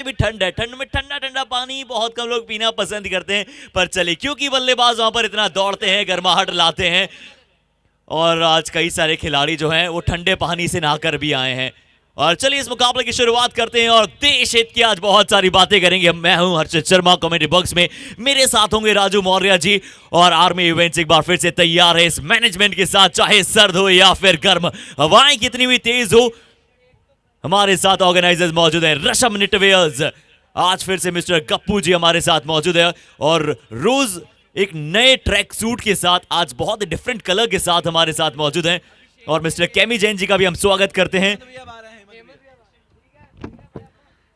भी ठंड है, ठंड में ठंडा ठंडा पानी बहुत कम लोग पीना पसंद करते हैं, पर चलिए क्योंकि बल्लेबाज वहां पर इतना दौड़ते हैं, गर्माहट लाते हैं और आज कई सारे खिलाड़ी जो हैं वो ठंडे पानी से नहाकर भी आए हैं। और चलिए इस मुकाबले की शुरुआत करते हैं और देश हित की आज बहुत सारी बातें करेंगे। मैं हूं हर्षित शर्मा, कमेंट्री बॉक्स में मेरे साथ होंगे राजू मौर्य जी और आर्मी इवेंट्स एक बार फिर से तैयार है इस मैनेजमेंट के साथ, चाहे सर्द हो या फिर गर्म, हवाएं कितनी भी तेज हो। हमारे साथ ऑर्गेनाइजर्स मौजूद हैं, रशम निटवेयर्स, आज फिर से मिस्टर गप्पू जी हमारे साथ मौजूद है और रोज एक नए ट्रैक सूट के साथ, आज बहुत डिफरेंट कलर के साथ हमारे साथ मौजूद हैं और मिस्टर केमी जैन जी का भी हम स्वागत करते हैं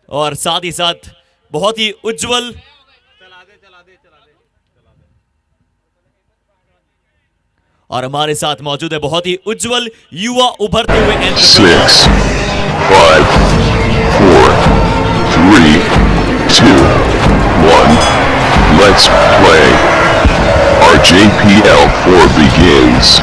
और साथ ही साथ बहुत ही उज्जवल और हमारे साथ मौजूद है बहुत ही उज्जवल युवा उभरते हुए 6, 5, 4, 3, 2, 1. Let's play. Our JPL 4 begins.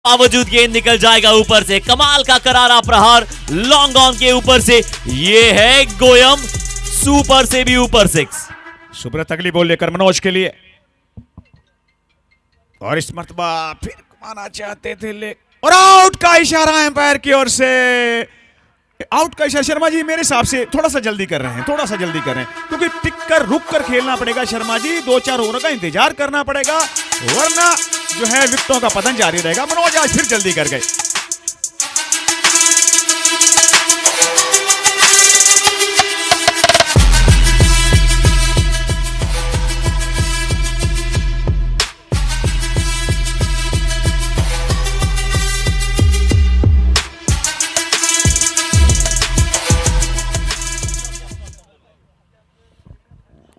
बावजूद गेंद निकल जाएगा ऊपर से, कमाल का करारा प्रहार लॉन्ग ऑन के ऊपर से, ये है गोयम सुपर से भी ऊपर 6। सुब्रत अगली बॉल लेकर मनोज के लिए और इस मर्तबा फिर घुमाना चाहते थे ले और आउट का इशारा एम्पायर की ओर से, आउट का इशारा। शर्मा जी मेरे हिसाब से थोड़ा सा जल्दी कर रहे हैं, थोड़ा सा जल्दी कर रहे हैं क्योंकि टिक कर रुक कर खेलना पड़ेगा शर्मा जी, 2-4 ओवरों का इंतजार करना पड़ेगा वरना जो है विकेटों का पतन जारी रहेगा। मनोज आज फिर जल्दी कर गए।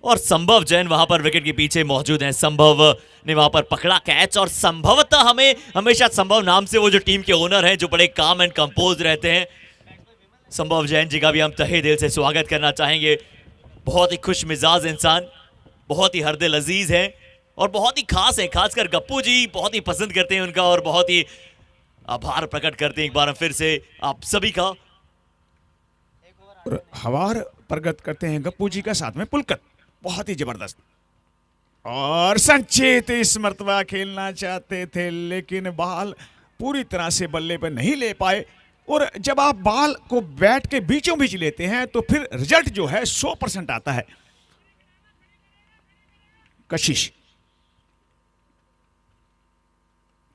और संभव जैन वहां पर विकेट के पीछे मौजूद हैं। संभव ने वहां पर पकड़ा कैच और संभवतः हमें हमेशा संभव नाम से वो जो टीम के ओनर हैं जो बड़े काम एंड कंपोज रहते हैं, संभव जैन जी का भी हम तहे दिल से स्वागत करना चाहेंगे। बहुत ही खुश मिजाज इंसान, बहुत ही हरदिल अजीज है और बहुत ही खास है। खासकर गप्पू जी बहुत ही पसंद करते हैं उनका और बहुत ही आभार प्रकट करते हैं एक बार हम फिर से आप सभी का। और आभार प्रकट करते हैं गप्पू जी का, साथ में पुलकत, बहुत ही जबरदस्त। और संचित इस मर्तबा खेलना चाहते थे लेकिन बॉल पूरी तरह से बल्ले पर नहीं ले पाए। और जब आप बॉल को बैट के बीचों बीच लेते हैं तो फिर रिजल्ट जो है 100% आता है। कशिश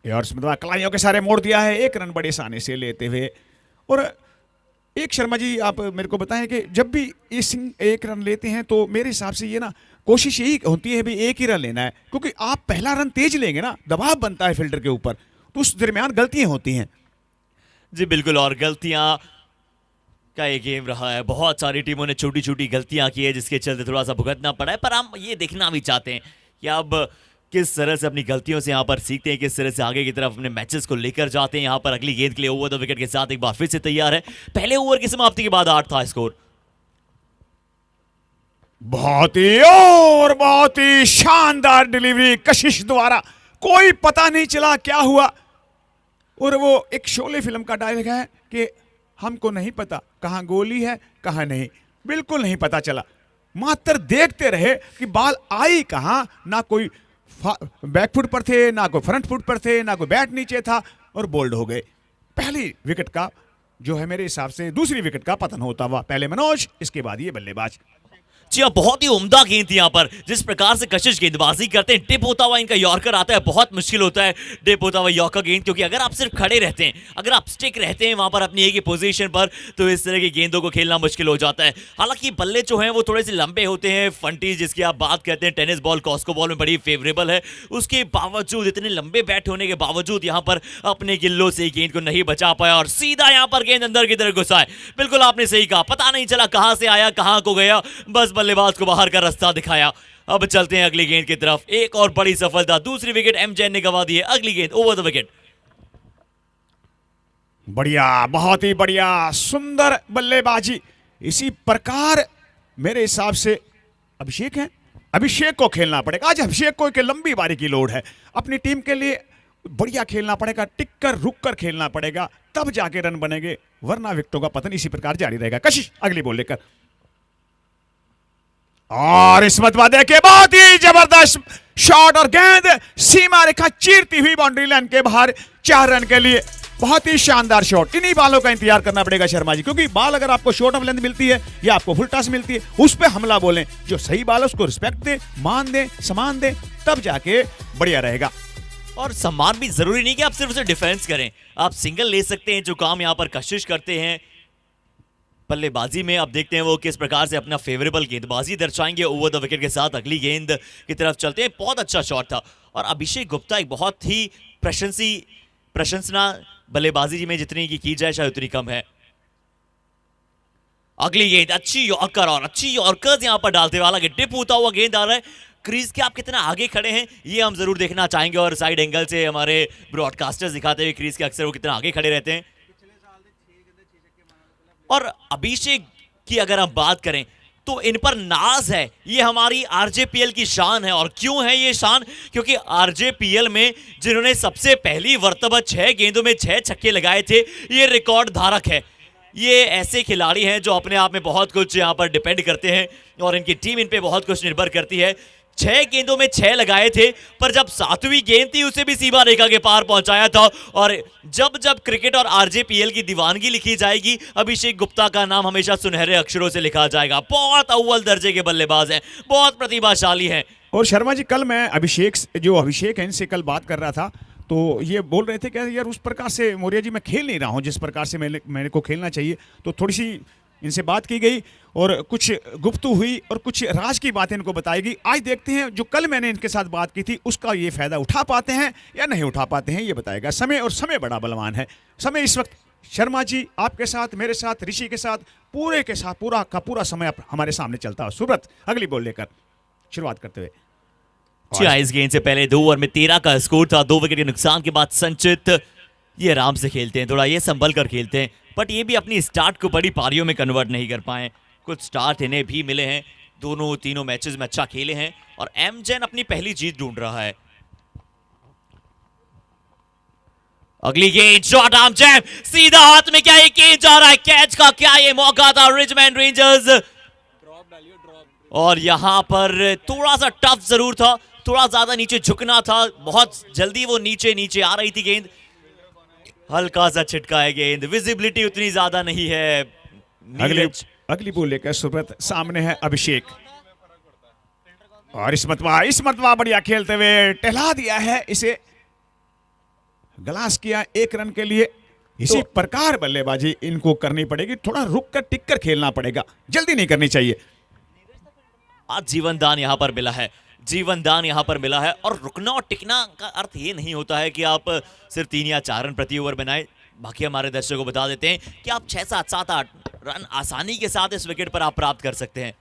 और मतलब कलाइयों के सारे मोड़ दिया है, 1 रन बड़े आसानी से लेते हुए। और एक शर्मा जी आप मेरे को बताएं कि जब भी ये सिंह 1 रन लेते हैं तो मेरे हिसाब से ये ना कोशिश यही होती है भी 1 ही रन लेना है, क्योंकि आप पहला रन तेज लेंगे ना, दबाव बनता है फील्डर के ऊपर, तो उस दरमियान गलतियां होती हैं। जी बिल्कुल, और गलतियां का ये गेम रहा है। बहुत सारी टीमों ने छोटी छोटी गलतियां की है जिसके चलते थोड़ा सा भुगतना पड़ा है, पर हम ये देखना भी चाहते हैं कि अब किस तरह से अपनी गलतियों से यहाँ पर सीखते हैं, किस तरह से आगे की तरफ अपने मैचेस को लेकर जाते हैं। यहाँ पर अगली गेंद के लिए ओवर द विकेट के साथ एक बार फिर से तैयार है। पहले ओवर की समाप्ति के बाद 8 था स्कोर। बहुत ही शानदार डिलीवरी कशिश द्वारा, कोई पता नहीं चला क्या हुआ। और वो एक शोले फिल्म का डायलॉग है कि हमको नहीं पता कहां गोली है कहां नहीं, बिल्कुल नहीं पता चला, मात्र देखते रहे कि बॉल आई कहां, ना कोई बैक फुट पर थे, ना कोई फ्रंट फुट पर थे, ना कोई बैट नीचे था, और बोल्ड हो गए। पहली विकेट का जो है मेरे हिसाब से दूसरी विकेट का पतन होता हुआ, पहले मनोज, इसके बाद ये बल्लेबाज। जी हाँ, बहुत ही उम्दा गेंद थी यहाँ पर। जिस प्रकार से कशिश गेंदबाजी करते हैं, टिप होता हुआ इनका यॉर्कर आता है, बहुत मुश्किल होता है टिप होता हुआ यॉर्कर गेंद, क्योंकि अगर आप सिर्फ खड़े रहते हैं, अगर आप स्टिक रहते हैं वहां पर अपनी एक ही पोजीशन पर, तो इस तरह की गेंदों को खेलना मुश्किल हो जाता है। हालांकि बल्ले जो हैं वो थोड़े से लंबे होते हैं, फंटी जिसकी आप बात करते हैं, टेनिस बॉल कॉस्को बॉल में बड़ी फेवरेबल है। उसके बावजूद, इतने लंबे बैट होने के बावजूद यहाँ पर अपने गिल्लों से गेंद को नहीं बचा पाया और सीधा यहाँ पर गेंद अंदर की तरफ घुसा है। बिल्कुल आपने सही कहा, पता नहीं चला कहां से आया कहां को गया, बस बल्लेबाज को बाहर का रास्ता दिखाया। अब चलते हैं अगली गेंद की तरफ। एक और बड़ी सफलता, दूसरी विकेट एम जैन ने गंवा दी है। अगली गेंद ओवर द विकेट। बढ़िया, बहुत ही बढ़िया, सुंदर बल्लेबाजी। इसी प्रकार मेरे हिसाब से अभिषेक है, अभिषेक को खेलना पड़ेगा आज। अभिषेक को एक लंबी बारी की लोड है, अपनी टीम के लिए बढ़िया खेलना पड़ेगा, टिक कर रुक कर खेलना पड़ेगा, तब जाके रन बनेंगे, वरना विकेटों का पतन इसी प्रकार जारी रहेगा। कशिश अगली बॉल लेकर, और इस मत के बहुत ही जबरदस्त शॉट और गेंद सीमा रेखा चीरती हुई बाउंड्री लाइन के बाहर, 4 रन के लिए। बहुत ही शानदार शॉट। इन्हीं बालों का इंतजार करना पड़ेगा शर्मा जी, क्योंकि बाल अगर आपको शॉर्ट ऑफ लेंथ मिलती है या आपको फुल टॉस मिलती है, उस पर हमला बोलें। जो सही बाल है उसको रिस्पेक्ट दें, मान दें, सम्मान दें, तब जाके बढ़िया रहेगा। और सम्मान भी जरूरी नहीं कि आप सिर्फ उसे डिफेंस करें, आप सिंगल ले सकते हैं, जो काम यहां पर कशिश करते हैं बल्लेबाजी में। अब देखते हैं वो किस प्रकार से अपना फेवरेबल गेंदबाजी दर्शाएंगे ओवर द विकेट के साथ। अगली गेंद की तरफ चलते हैं। बहुत अच्छा शॉट था और अभिषेक गुप्ता एक बहुत ही प्रशंसना बल्लेबाजी में जितनी की जाए शायद उतनी कम है। अगली गेंद अच्छी यॉर्कर, और अच्छी यॉर्कर्स यहां पर डालते हुए, हालांकि डिप होता हुआ गेंद आ रहा है। क्रीज के आप कितना आगे खड़े हैं ये हम जरूर देखना चाहेंगे, और साइड एंगल से हमारे ब्रॉडकास्टर्स दिखाते हुए क्रीज के अक्सर वो कितना आगे खड़े रहते हैं। और अभिषेक की अगर हम बात करें तो इन पर नाज है, ये हमारी आरजेपीएल की शान है। और क्यों है ये शान? क्योंकि आरजेपीएल में जिन्होंने सबसे पहली मर्तबा 6 गेंदों में 6 छक्के लगाए थे, ये रिकॉर्ड धारक है। ये ऐसे खिलाड़ी हैं जो अपने आप में बहुत कुछ यहाँ पर डिपेंड करते हैं और इनकी टीम इन पे बहुत कुछ निर्भर करती है। 6 गेंदों में 6 लगाए थे, पर जब 7वीं गेंद थी उसे भी सीमा रेखा के पार पहुंचाया था। और जब जब क्रिकेट और आरजेपीएल की दीवानगी लिखी जाएगी, अभिषेक गुप्ता का नाम हमेशा सुनहरे अक्षरों से लिखा जाएगा। बहुत अव्वल दर्जे के बल्लेबाज हैं, बहुत प्रतिभाशाली हैं। और शर्मा जी, कल मैं अभिषेक है इनसे कल बात कर रहा था, तो ये बोल रहे थे कि यार उस प्रकार से मौर्य जी मैं खेल नहीं रहा हूँ जिस प्रकार से मेरे को खेलना चाहिए। तो थोड़ी सी इनसे बात की गई और कुछ गुफ्तगू हुई और कुछ राज की बातें इनको बताई गई। आज देखते हैं जो कल मैंने इनके साथ बात की थी उसका ये फायदा उठा पाते हैं या नहीं उठा पाते हैं, ये बताएगा समय। और समय बड़ा बलवान है। समय इस वक्त शर्मा जी आपके साथ, मेरे साथ, ऋषि के साथ, पूरे के साथ पूरा का पूरा समय हमारे सामने चलता है। सुब्रत अगली बॉल लेकर शुरुआत करते हुए। इस गेंद से पहले 2 ओवर में 13 का स्कोर था। 2 विकेट के नुकसान के बाद संचित ये आराम से खेलते हैं, थोड़ा ये संभल कर खेलते हैं, बट ये भी अपनी स्टार्ट को बड़ी पारियों में कन्वर्ट नहीं कर पाए। कुछ स्टार्ट इन्हें भी मिले हैं, दोनों तीनों मैचेस में अच्छा खेले हैं और एमजेन अपनी पहली जीत ढूंढ रहा है। अगली गेंद शॉट एमजेन सीधा हाथ में, क्या ये गेंद जा रहा है कैच का, क्या ये मौका था रिचमंड रेंजर्स। और यहां पर थोड़ा सा टफ जरूर था, थोड़ा ज्यादा नीचे झुकना था, बहुत जल्दी वो नीचे नीचे आ रही थी गेंद, हल्का सा छिटका है गेंद, विजिबिलिटी उतनी ज्यादा नहीं है। अगली बॉल लेकर सुब्रत, सामने है अभिषेक और इस मरतबा बढ़िया खेलते हुए टहला दिया है, इसे ग्लास किया 1 रन के लिए। इसी प्रकार बल्लेबाजी इनको करनी पड़ेगी, थोड़ा रुक कर टिक कर खेलना पड़ेगा, जल्दी नहीं करनी चाहिए। आज जीवनदान यहां पर मिला है, जीवनदान यहां पर मिला है, और रुकना और टिकना का अर्थ ये नहीं होता है कि आप सिर्फ 3 या 4 रन प्रति ओवर बनाए। बाकी हमारे दर्शकों को बता देते हैं कि आप 6, 7, 7, 8 रन आसानी के साथ इस विकेट पर आप प्राप्त कर सकते हैं।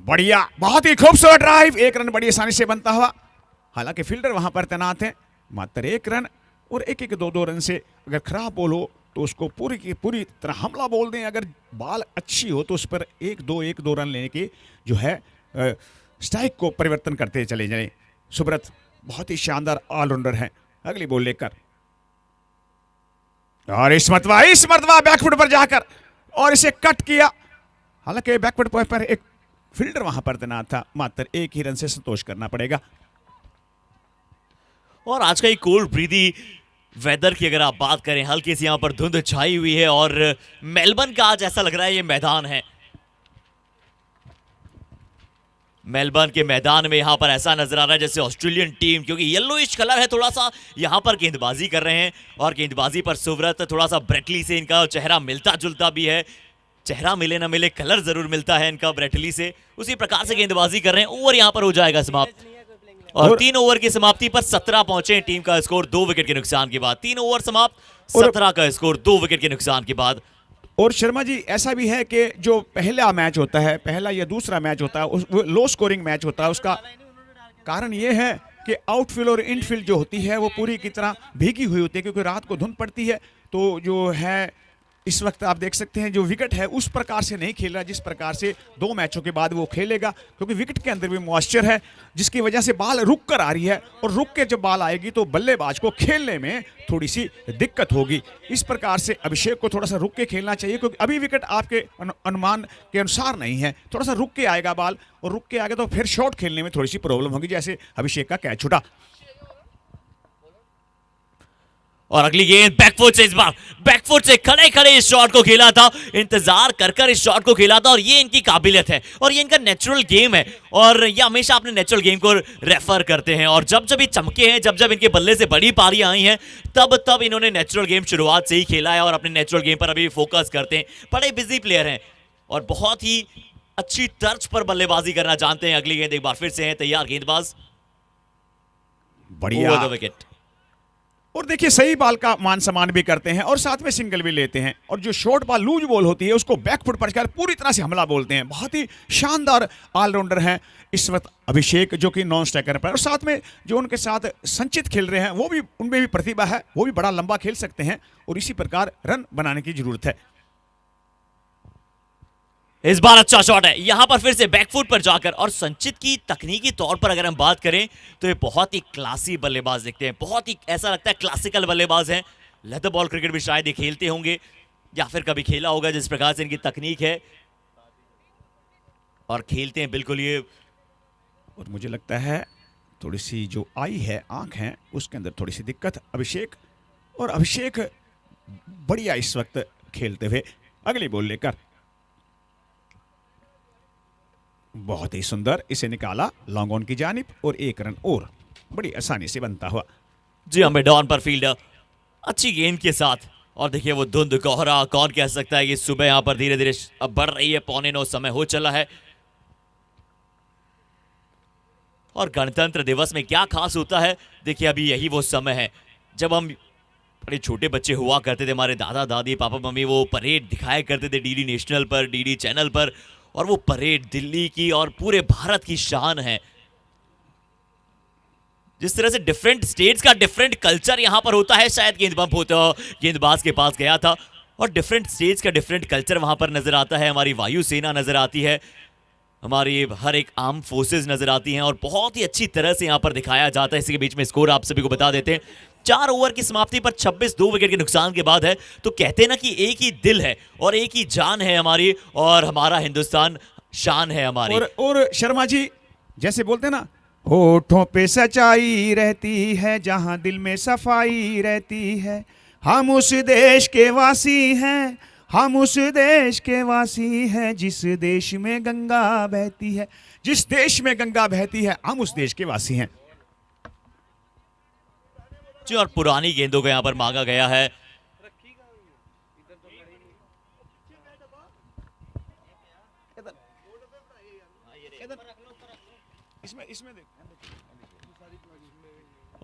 बढ़िया, बहुत ही खूबसूरत ड्राइव, 1 रन बड़ी आसानी से बनता हुआ। हालांकि फील्डर वहां पर तैनात है, मात्र 1 रन, और 1-1, 2-2 रन से अगर खराब बॉल हो तो उसको पूरी की पूरी तरह हमला बोल दें। अगर बॉल अच्छी हो तो उस पर 1-2 रन लेने के जो है स्ट्राइक को परिवर्तन करते चले जाएं। सुब्रत बहुत ही शानदार ऑलराउंडर है। अगली बॉल लेकर और इस मरतबा बैकफुट पर जाकर और इसे कट किया। हालांकि बैकफुट पर एक फील्डर वहां पर तैनात था, मात्र 1 ही रन से संतोष करना पड़ेगा। और आज का ये कोल्ड ब्रीदी वेदर की अगर आप बात करें, हल्की सी यहां पर धुंध छाई हुई है और मेलबर्न का आज ऐसा लग रहा है ये मैदान है। मेलबर्न के मैदान में यहां पर ऐसा नजर आ रहा है जैसे ऑस्ट्रेलियन टीम, क्योंकि येलोइश कलर है थोड़ा सा, यहां पर गेंदबाजी कर रहे हैं और गेंदबाजी पर सुब्रत थोड़ा सा ब्रेटली से इनका चेहरा मिलता जुलता भी है। चेहरा मिले ना मिले, कलर जरूर मिलता है इनका ब्रेटली से, उसी प्रकार से गेंदबाजी कर रहे हैं। ओवर यहां पर हो जाएगा समाप्त और 3 ओवर की समाप्ति पर 17 पहुंचे, टीम का स्कोर 2 विकेट के नुकसान के बाद। 3 ओवर समाप्त, 17 का स्कोर 2 विकेट के नुकसान के बाद। और शर्मा जी, ऐसा भी है कि जो पहला मैच होता है, पहला या दूसरा मैच होता है, वो लो स्कोरिंग मैच होता है। उसका कारण ये है कि आउटफील्ड और इनफील्ड जो होती है वो पूरी की तरह भीगी हुई होती है, क्योंकि रात को धुंध पड़ती है। तो जो है इस वक्त आप देख सकते हैं जो विकेट है उस प्रकार से नहीं खेल रहा जिस प्रकार से 2 मैचों के बाद वो खेलेगा, क्योंकि विकेट के अंदर भी मॉइस्चर है, जिसकी वजह से बॉल रुक कर आ रही है, और रुक के जब बॉल आएगी तो बल्लेबाज को खेलने में थोड़ी सी दिक्कत होगी। इस प्रकार से अभिषेक को थोड़ा सा रुक के खेलना चाहिए, क्योंकि अभी विकेट आपके अनुमान के अनुसार नहीं है, थोड़ा सा रुक के आएगा बॉल, और रुक के आएगा तो फिर शॉट खेलने में थोड़ी सी प्रॉब्लम होगी, जैसे अभिषेक का कैच छूटा। और अगली गेंद बैकफुट से, इस बार बैकफुट से खड़े खड़े इस शॉट को खेला था, इंतजार कर कर इस शॉट को खेला था, और ये इनकी काबिलियत है और ये इनका नेचुरल गेम है, और ये हमेशा अपने नेचुरल गेम को रेफर करते हैं। और जब जब ये चमके हैं, जब जब इनके बल्ले से बड़ी पारियां आई हैं, तब तब इन्होंने नेचुरल गेम शुरुआत से ही खेला है और अपने नेचुरल गेम पर अभी फोकस करते हैं। बड़े बिजी प्लेयर हैं और बहुत ही अच्छी तर्ज पर बल्लेबाजी करना जानते हैं। अगली गेंद एक बार फिर से है तैयार गेंदबाज, बढ़िया विकेट। और देखिए सही बॉल का मान सम्मान भी करते हैं और साथ में सिंगल भी लेते हैं, और जो शॉर्ट बॉल लूज बॉल होती है उसको बैकफुट पर कर पूरी तरह से हमला बोलते हैं। बहुत ही शानदार ऑलराउंडर हैं इस वक्त अभिषेक, जो कि नॉन स्ट्राइकर पर, और साथ में जो उनके साथ संचित खेल रहे हैं वो भी, उनमें भी प्रतिभा है, वो भी बड़ा लंबा खेल सकते हैं, और इसी प्रकार रन बनाने की जरूरत है। इस बार अच्छा शॉट है यहां पर फिर से बैकफुट पर जाकर, और संचित की तकनीकी तौर पर अगर हम बात करें तो ये बहुत ही क्लासी बल्लेबाज दिखते हैं, बहुत ही ऐसा लगता है क्लासिकल बल्लेबाज हैं। लेदर बॉल क्रिकेट भी शायद ये खेलते होंगे या फिर कभी खेला होगा, जिस प्रकार से इनकी तकनीक है, और खेलते हैं बिल्कुल ये। और मुझे लगता है थोड़ी सी जो आई है, आंख है, उसके अंदर थोड़ी सी दिक्कत अभिषेक, और अभिषेक बढ़िया इस वक्त खेलते हुए। अगली बॉल लेकर बहुत ही सुंदर इसे निकाला लॉन्ग ऑन की जानिब, और 1 रन और बड़ी आसानी से बनता हुआ। जी हाँ, मैदान पर फील्डर अच्छी गेंद के साथ, और देखिए वो धुंध कोहरा, कौन कह सकता है कि सुबह यहां पर धीरे धीरे अब बढ़ रही है, 8:45 समय हो चला है। और गणतंत्र दिवस में क्या खास होता है, देखिए अभी यही वो समय है जब हम बड़े छोटे बच्चे हुआ करते थे, हमारे दादा दादी पापा मम्मी वो परेड दिखाया करते थे डीडी नेशनल पर, डीडी चैनल पर, और वो परेड दिल्ली की और पूरे भारत की शान है। जिस तरह से डिफरेंट स्टेट्स का डिफरेंट कल्चर यहाँ पर होता है, शायद गेंदबाज के पास गया था और डिफरेंट स्टेट्स का डिफरेंट कल्चर वहां पर नजर आता है। हमारी वायुसेना नजर आती है, हमारी हर एक आर्म फोर्सेस नजर आती हैं और बहुत ही अच्छी तरह से यहाँ पर दिखाया जाता है। इसी के बीच में स्कोर आप सभी को बता देते हैं, 4 ओवर की समाप्ति पर 26 2 विकेट के नुकसान के बाद है। तो कहते हैं ना कि एक ही दिल है और एक ही जान है हमारी, और हमारा हिंदुस्तान शान है हमारी। और शर्मा जी जैसे बोलते हैं ना, होठों पे सच्चाई रहती है जहां दिल में सफाई रहती है, हम उस देश के वासी हैं, हम उस देश के वासी हैं जिस देश में गंगा बहती है, जिस देश में गंगा बहती है हम उस देश के वासी हैं जी। और पुरानी गेंदों को यहां पर मांगा गया है।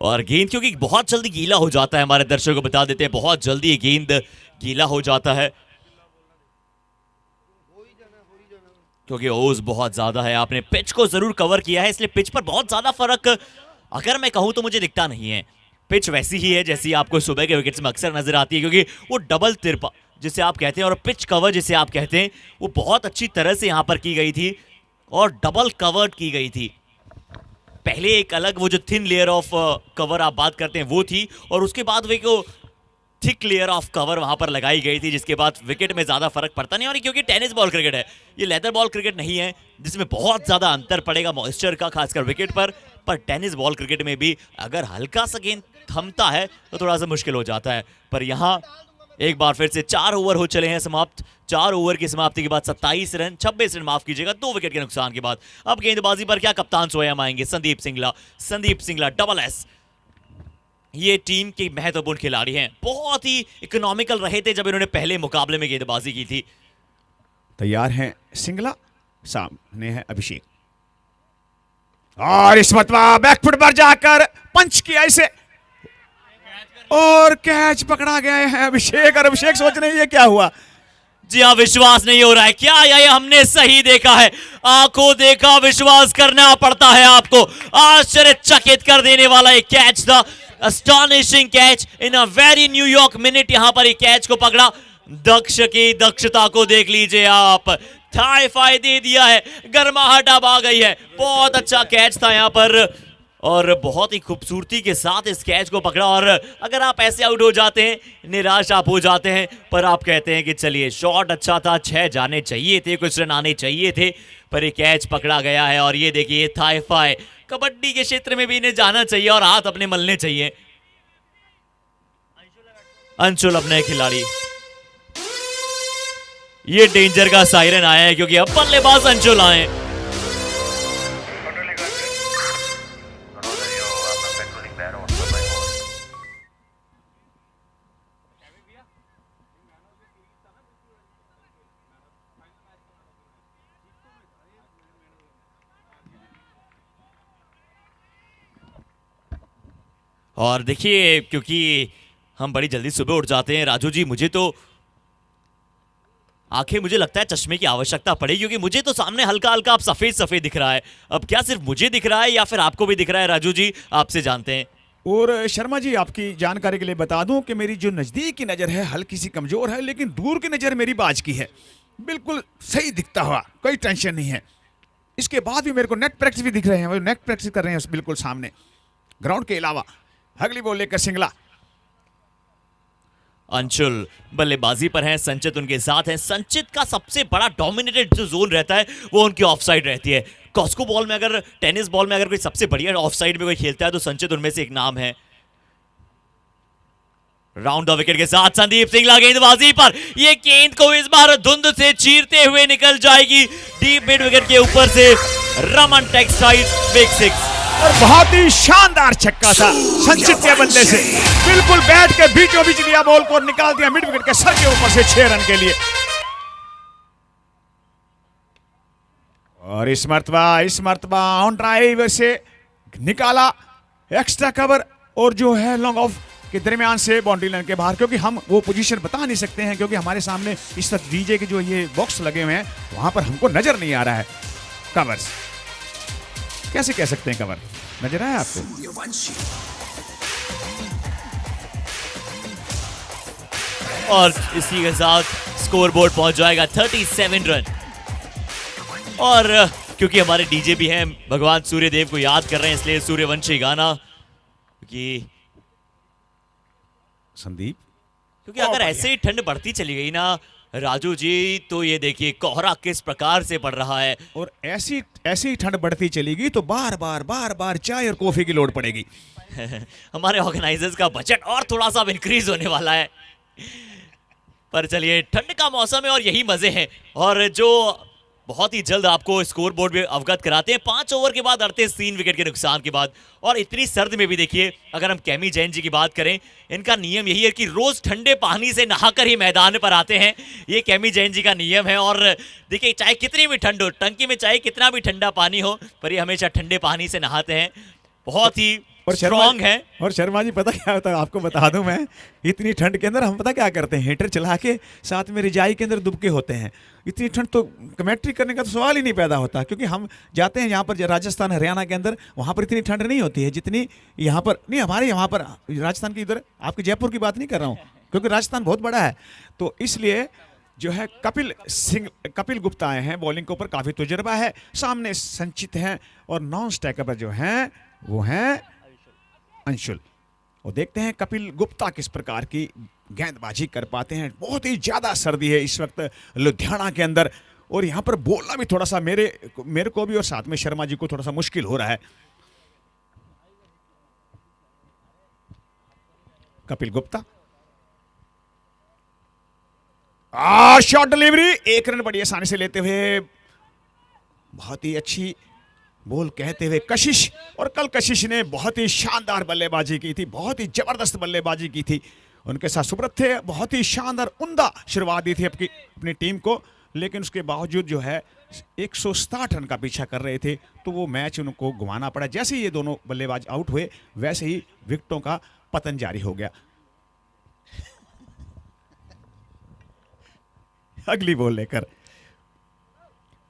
और गेंद क्योंकि बहुत जल्दी गीला हो जाता है, हमारे दर्शकों को बता देते हैं, बहुत जल्दी गेंद गीला हो जाता है क्योंकि ओज बहुत ज्यादा है। आपने पिच को जरूर कवर किया है, इसलिए पिच पर बहुत ज्यादा फर्क अगर मैं कहूं तो मुझे दिखता नहीं है। पिच वैसी ही है जैसी आपको सुबह के विकेट्स में अक्सर नजर आती है, क्योंकि वो डबल तिरपा जिसे आप कहते हैं और पिच कवर जिसे आप कहते हैं वो बहुत अच्छी तरह से यहां पर की गई थी और डबल कवर्ड की गई थी। पहले एक अलग वो जो थिन लेयर ऑफ कवर आप बात करते हैं वो थी, और उसके बाद वो थिक लेयर ऑफ कवर वहां पर लगाई गई थी, जिसके बाद विकेट में ज्यादा फर्क पड़ता नहीं। और क्योंकि टेनिस बॉल क्रिकेट है, ये लेदर बॉल क्रिकेट नहीं है जिसमें बहुत ज्यादा अंतर पड़ेगा मॉइस्चर का, खासकर विकेट पर टेनिस बॉल क्रिकेट में भी अगर हल्का सा गेंद थमता है तो थोड़ा सा मुश्किल हो जाता है। पर यहाँ एक बार फिर से 4 ओवर हो चले हैं समाप्त। 4 ओवर की समाप्ति के बाद 26 रन 26 रन माफ कीजिएगा 2 विकेट के नुकसान के बाद अब गेंदबाजी पर क्या कप्तान स्वयं आएंगे, संदीप सिंगला डबल एस। ये टीम के महत्वपूर्ण खिलाड़ी हैं, बहुत ही इकोनॉमिकल रहे थे जब इन्होंने पहले मुकाबले में गेंदबाजी की थी। तैयार हैं सिंगला, सामने है अभिषेक, और इस मरतबा बैकफुट पर जाकर पंच किया इसे और कैच पकड़ा गया है अभिषेक। और अभिषेक सोच रहे हैं ये क्या हुआ। जी हाँ, विश्वास नहीं हो रहा है क्या ये हमने सही देखा है, आंखों देखा विश्वास करना पड़ता है आपको। आश्चर्यचकित कर देने वाला एक कैच था, astonishing catch in a very New York minute. यहां पर एक कैच को पकड़ा, दक्ष की दक्षता को देख लीजिए आप, थाई दे दिया है, गर्माहट अब आ गई है। बहुत अच्छा कैच था यहां पर और बहुत ही खूबसूरती के साथ इस कैच को पकड़ा। और अगर आप ऐसे आउट हो जाते हैं, निराश आप हो जाते हैं, पर आप कहते हैं कि चलिए शॉट अच्छा था, 6 जाने चाहिए थे, कुछ रन आने चाहिए थे, पर ये कैच पकड़ा गया है। और ये देखिए थाई कबड्डी के क्षेत्र में भी इन्हें जाना चाहिए और हाथ अपने मलने चाहिए। अंशुल अपने खिलाड़ी, ये डेंजर का सायरन आया है क्योंकि अब बल्लेबाज अंशुल आए। और देखिए क्योंकि हम बड़ी जल्दी सुबह उठ जाते हैं राजू जी, मुझे तो आंखें, मुझे लगता है चश्मे की आवश्यकता पड़ेगी, क्योंकि मुझे तो सामने हल्का हल्का आप सफेद सफेद दिख रहा है। अब क्या सिर्फ मुझे दिख रहा है या फिर आपको भी दिख रहा है राजू जी, आपसे जानते हैं। और शर्मा जी आपकी जानकारी के लिए बता दूं कि मेरी जो नजदीक की नजर है हल्की सी कमजोर है, लेकिन दूर की नजर मेरी बाज की है, बिल्कुल सही दिखता हुआ, कोई टेंशन नहीं है। इसके बाद भी मेरे को नेट प्रैक्टिस भी दिख रहे हैं, वो नेट प्रैक्टिस कर रहे हैं बिल्कुल सामने ग्राउंड के अलावा। अगली बॉल लेकर सिंगला, अंशुल बल्लेबाजी पर हैं, संचित उनके साथ हैं। संचित का सबसे बड़ा डोमिनेटेड जो जोन रहता है वो उनकी ऑफसाइड रहती है। कॉस्को बॉल में अगर, टेनिस बॉल में अगर कोई सबसे बढ़िया ऑफसाइड में कोई खेलता है तो संचित उनमें से एक नाम है। राउंड द विकेट के साथ संदीप सिंगला गेंदबाजी पर, ये गेंद को इस बार धुंध से चीरते हुए निकल जाएगी डीप मिड विकेट के ऊपर से। रमन टेक्सटाइल बिग 6 और बहुत ही शानदार छक्का था संचित के बल्ले से, बिल्कुल बैट के बीचों बीच लिया बॉल को और निकाल दिया मिड विकेट के सर के ऊपर से 6 रन के लिए। और इस मर्तबा ऑन ड्राइव से निकाला एक्स्ट्रा कवर और जो है लॉन्ग ऑफ के दरमियान से बाउंड्री लाइन के बाहर, क्योंकि हम वो पोजीशन बता नहीं सकते हैं क्योंकि हमारे सामने इस वक्त डीजे के जो ये बॉक्स लगे हुए हैं वहां पर हमको नजर नहीं आ रहा है कवर्स, कैसे कह सकते हैं कवर। नजर आया आपको? और इसी के साथ स्कोर बोर्ड पहुंच जाएगा 37 रन। और क्योंकि हमारे डीजे भी हैं, भगवान सूर्य देव को याद कर रहे हैं, इसलिए सूर्यवंशी गाना, क्योंकि संदीप, अगर ऐसे ही ठंड बढ़ती चली गई ना राजू जी, तो ये देखिए कोहरा किस प्रकार से पड़ रहा है। और ऐसी ऐसी ठंड बढ़ती चलेगी तो बार बार चाय और कॉफी की लोड़ पड़ेगी। हमारे ऑर्गेनाइजर्स का बजट और थोड़ा सा इंक्रीज होने वाला है। पर चलिए, ठंड का मौसम है और यही मजे हैं। और जो बहुत ही जल्द आपको स्कोर बोर्ड में अवगत कराते हैं, 5 ओवर के बाद 38 विकेट के नुकसान के बाद। और इतनी सर्द में भी देखिए, अगर हम कैमी जैन जी की बात करें, इनका नियम यही है कि रोज ठंडे पानी से नहाकर ही मैदान पर आते हैं। ये कैमी जैन जी का नियम है। और देखिए, चाहे कितनी भी ठंड हो, टंकी में चाहे कितना भी ठंडा पानी हो, पर ये हमेशा ठंडे पानी से नहाते हैं। बहुत ही स्ट्रॉन्ग है। और शर्मा जी, पता क्या होता है आपको बता दूं मैं, इतनी ठंड के अंदर हम पता क्या करते हैं, हीटर चला के साथ में रिजाई के अंदर दुबके होते हैं। इतनी ठंड तो कमेंट्री करने का तो सवाल ही नहीं पैदा होता, क्योंकि हम जाते हैं यहाँ पर राजस्थान हरियाणा के अंदर, वहाँ पर इतनी ठंड नहीं होती है जितनी यहाँ पर। नहीं, हमारे यहाँ पर राजस्थान की, इधर आपके जयपुर की बात नहीं कर रहा हूँ, क्योंकि राजस्थान बहुत बड़ा है। तो इसलिए जो है कपिल गुप्ता आए हैं बॉलिंग के ऊपर, काफ़ी तजुर्बा है। सामने संचित हैं और नॉन स्ट्राइकर पर जो हैं वो हैं अंशुल। और देखते हैं कपिल गुप्ता किस प्रकार की गेंदबाजी कर पाते हैं। बहुत ही ज्यादा सर्दी है इस वक्त लुधियाना के अंदर, और यहां पर बोलना भी थोड़ा सा मेरे को भी और साथ में शर्मा जी को थोड़ा सा मुश्किल हो रहा है। Kapil Gupta, shot delivery, 1 run बड़ी आसानी से लेते हुए, बहुत ही अच्छी बोल कहते हुए कशिश। और कल कशिश ने बहुत ही शानदार बल्लेबाजी की थी, बहुत ही जबरदस्त बल्लेबाजी की थी। उनके साथ सुब्रत थे, बहुत ही शानदार उम्दा शुरुआत दी थी अपनी टीम को, लेकिन उसके बावजूद जो है 160 रन का पीछा कर रहे थे, तो वो मैच उनको गंवाना पड़ा। जैसे ही ये दोनों बल्लेबाज आउट हुए, वैसे ही विकेटों का पतन जारी हो गया। अगली बॉल लेकर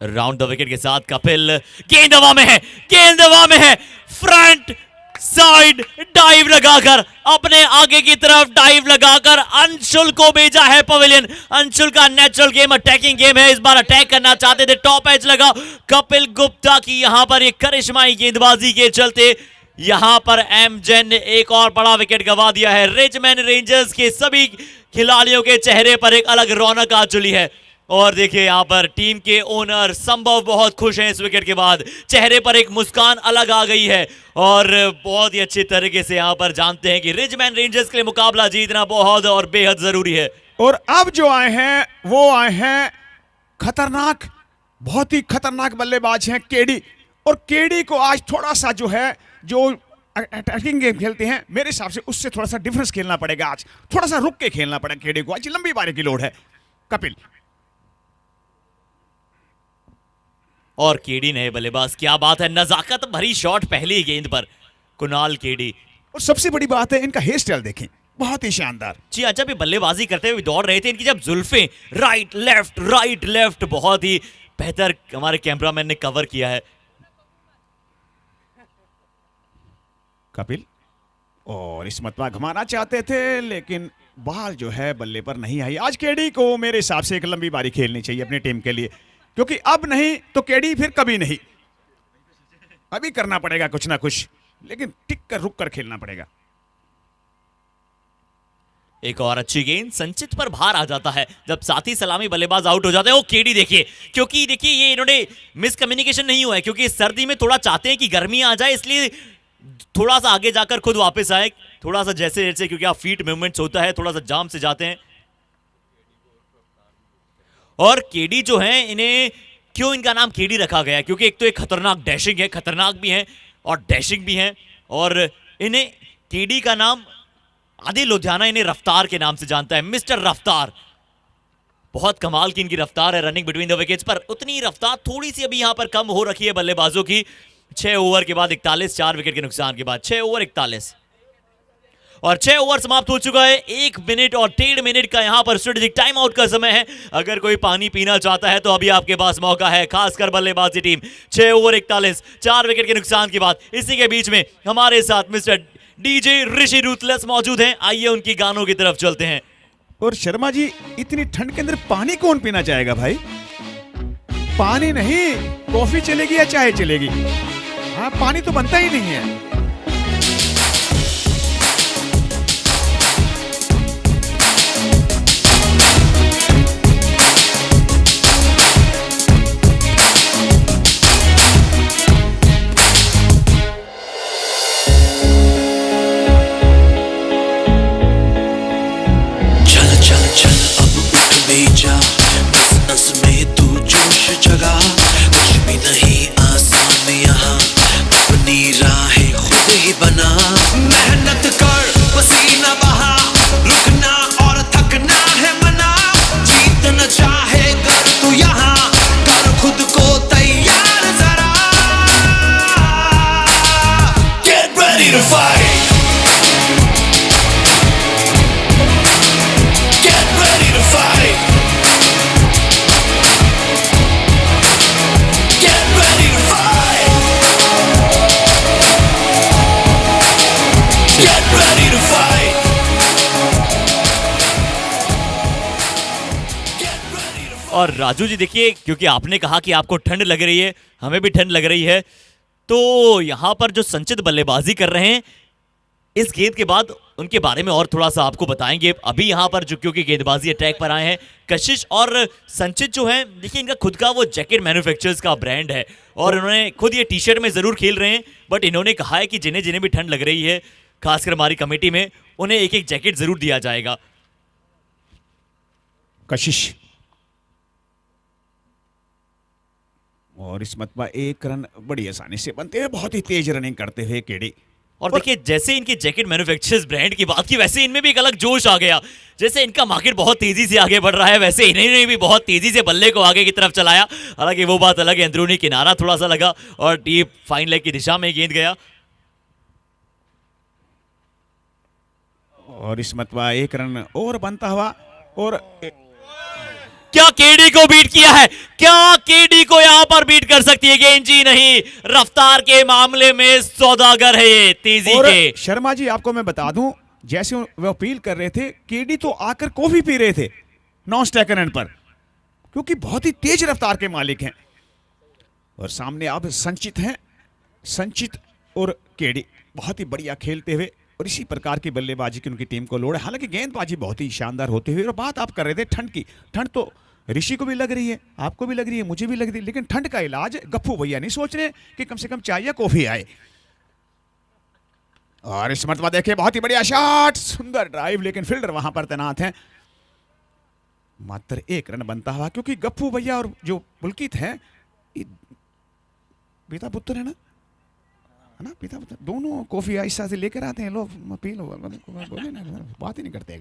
राउंड द विकेट के साथ कपिल, गेंद हवा में है, गेंद हवा में है, फ्रंट साइड डाइव लगाकर, अपने आगे की तरफ डाइव लगाकर अंशुल को भेजा है पवेलियन। अंशुल का नेचुरल गेम अटैकिंग गेम है, इस बार अटैक करना चाहते थे, टॉप एज लगा। कपिल गुप्ता की यहां पर एक करिश्माई गेंदबाजी के चलते यहां पर एमजेन ने एक और बड़ा विकेट गंवा दिया है। रिचमैन रेंजर्स के सभी खिलाड़ियों के चेहरे पर एक अलग रौनक आ चुकी है। और देखिए, यहां पर टीम के ओनर संभव बहुत खुश हैं इस विकेट के बाद, चेहरे पर एक मुस्कान अलग आ गई है। और बहुत ही अच्छी तरीके से यहां पर जानते हैं कि रिचमैन रेंजर्स के लिए मुकाबला जीतना बहुत और बेहद जरूरी है। और अब जो आए हैं वो आए हैं खतरनाक, बहुत ही खतरनाक बल्लेबाज हैं केडी। और केडी को आज थोड़ा सा जो है, जो अटैकिंग गेम खेलते हैं, मेरे हिसाब से उससे थोड़ा सा डिफरेंस खेलना पड़ेगा। आज थोड़ा सा रुक के खेलना पड़ेगा केडी को, आज लंबी पारी की लोड़ है। कपिल और केडी ने बल्लेबाज, क्या बात है, नजाकत भरी शॉट पहली गेंद पर कुणाल केडी। और सबसे बड़ी बात है, इनका हेयर स्टाइल देखें, बहुत ही शानदार। जी, अच्छा, भी बल्लेबाजी करते हुए दौड़ रहे थे, इनकी जब जुल्फें राइट लेफ्ट बहुत ही बेहतर हमारे कैमरामैन ने कवर किया है। कपिल और इस मतवा घुमाना चाहते थे, लेकिन बॉल जो है बल्ले पर नहीं आई। आज केडी को मेरे हिसाब से एक लंबी बारी खेलनी चाहिए अपनी टीम के लिए, क्योंकि अब नहीं तो केडी फिर कभी नहीं। अभी करना पड़ेगा कुछ ना कुछ, लेकिन टिक कर रुक कर खेलना पड़ेगा। एक और अच्छी गेंद, संचित पर भार आ जाता है जब साथी सलामी बल्लेबाज आउट हो जाते हैं। वो केडी देखिए, क्योंकि देखिए ये इन्होंने मिसकम्युनिकेशन नहीं हुआ है, क्योंकि सर्दी में थोड़ा चाहते हैं कि गर्मी आ जाए, इसलिए थोड़ा सा आगे जाकर खुद वापस आए, थोड़ा सा जैसे क्योंकि आप फीट मूवमेंट्स होता है, थोड़ा सा जाम से जाते हैं। और केडी जो है, इन्हें क्यों इनका नाम केडी रखा गया है, क्योंकि एक तो एक खतरनाक डैशिंग है, खतरनाक भी है और डैशिंग भी है। और इन्हें केडी का नाम, आदि लुधियाना इन्हें रफ्तार के नाम से जानता है, मिस्टर रफ्तार। बहुत कमाल की इनकी रफ्तार है रनिंग बिटवीन द विकेट्स, पर उतनी रफ्तार थोड़ी सी अभी यहां पर कम हो रखी है बल्लेबाजों की। 6 ओवर के बाद 41, 4 विकेट के नुकसान के बाद 6 ओवर 41। और 6 ओवर समाप्त हो चुका है। 1 मिनट और 1.5 मिनट का यहाँ पर स्ट्रेटेजिक टाइम आउट का समय है। अगर कोई पानी पीना चाहता है तो अभी आपके पास मौका है, खासकर बल्लेबाजी टीम। 6 ओवर 41, 4 विकेट के नुकसान की बात। इसी के बीच में हमारे साथ मिस्टर डीजे ऋषि रूथलेस मौजूद हैं। आइए उनकी गानों की तरफ चलते हैं। और शर्मा जी, इतनी ठंड के अंदर पानी कौन पीना चाहेगा भाई? पानी नहीं, कॉफी चलेगी या चाय चलेगी? हाँ, पानी तो बनता ही नहीं है। मेहनत कर, पसीना बहा, रुकना और थकना है मना। जीतना चाहे कर तू यहाँ, कर खुद को तैयार जरा। Get ready to fight. Get ready to fight. Get ready to fight. Get ready to fight. Get ready to fight. और राजू जी देखिए, क्योंकि आपने कहा कि आपको ठंड लग रही है, हमें भी ठंड लग रही है, तो यहाँ पर जो संचित बल्लेबाजी कर रहे हैं, इस गेंद के बाद उनके बारे में और थोड़ा सा आपको बताएंगे। अभी यहाँ पर जो क्योंकि गेंदबाजी अटैक पर आए हैं, कशिश और संचित जो हैं, देखिए इनका खुद का वो जैकेट मैन्युफैक्चरर्स का ब्रांड है और उन्होंने खुद ये टी शर्ट में जरूर खेल रहे हैं, बट इन्होंने कहा है कि जिन्हें जिन्हें भी ठंड लग रही है, खासकर हमारी कमेटी में, उन्हें एक एक जैकेट जरूर दिया जाएगा। कशिश और इस मतबा 1 रन बड़ी आसानी से बनते हैं, बहुत ही तेज रनिंग करते हुए केडी। और देखिए, जैसे इनके जैकेट मैन्युफैक्चरर्स ब्रांड की बात की, वैसे इनमें भी एक अलग जोश आ गया। जैसे इनका मार्केट बहुत तेजी से आगे बढ़ रहा है, वैसे इन्होंने भी बहुत तेजी से बल्ले को आगे की तरफ चलाया। हालांकि वो बात अलग है, अंदरूनी किनारा थोड़ा सा लगा और डीप फाइन लेग की दिशा में गेंद गया। और इस मतबा 1 रन और बनता हुआ। और क्या केडी को बीट किया है? क्या केडी को यहां पर बीट कर सकती है गेंद? जी नहीं, रफ्तार के मामले में सौदागर है ये, तेजी और के। शर्मा जी, आपको मैं बता दूं, जैसे वो अपील कर रहे थे, केडी तो आकर कॉफी पी रहे थे नॉन स्ट्राइक रन पर, क्योंकि बहुत ही तेज रफ्तार के मालिक हैं। और सामने आप संचित हैं, संचित और केडी बहुत ही बढ़िया खेलते हुए, और इसी प्रकार की बल्लेबाजी की उनकी टीम को लोड़ है। हालांकि गेंदबाजी बहुत ही शानदार होते हुए। और बात आप कर रहे थे ठंड की, ठंड तो ऋषि को भी लग रही है, आपको भी लग रही है, मुझे भी लग रही है, लेकिन ठंड का इलाज गप्पू भैया नहीं सोच रहे कि कम से कम चाय या कॉफी आए। और इस मर्तबा देखिए, बहुत ही बढ़िया शॉट, सुंदर ड्राइव, लेकिन फील्डर वहां पर तैनात हैं। मात्र 1 रन बनता हुआ, क्योंकि गप्पू भैया और जो पुलकित हैं, पिता पुत्र है ना, पिता पुत्र दोनों कॉफी ऐसा से लेकर आते हैं, लो पी लो, बोले ना, बात ही नहीं करते।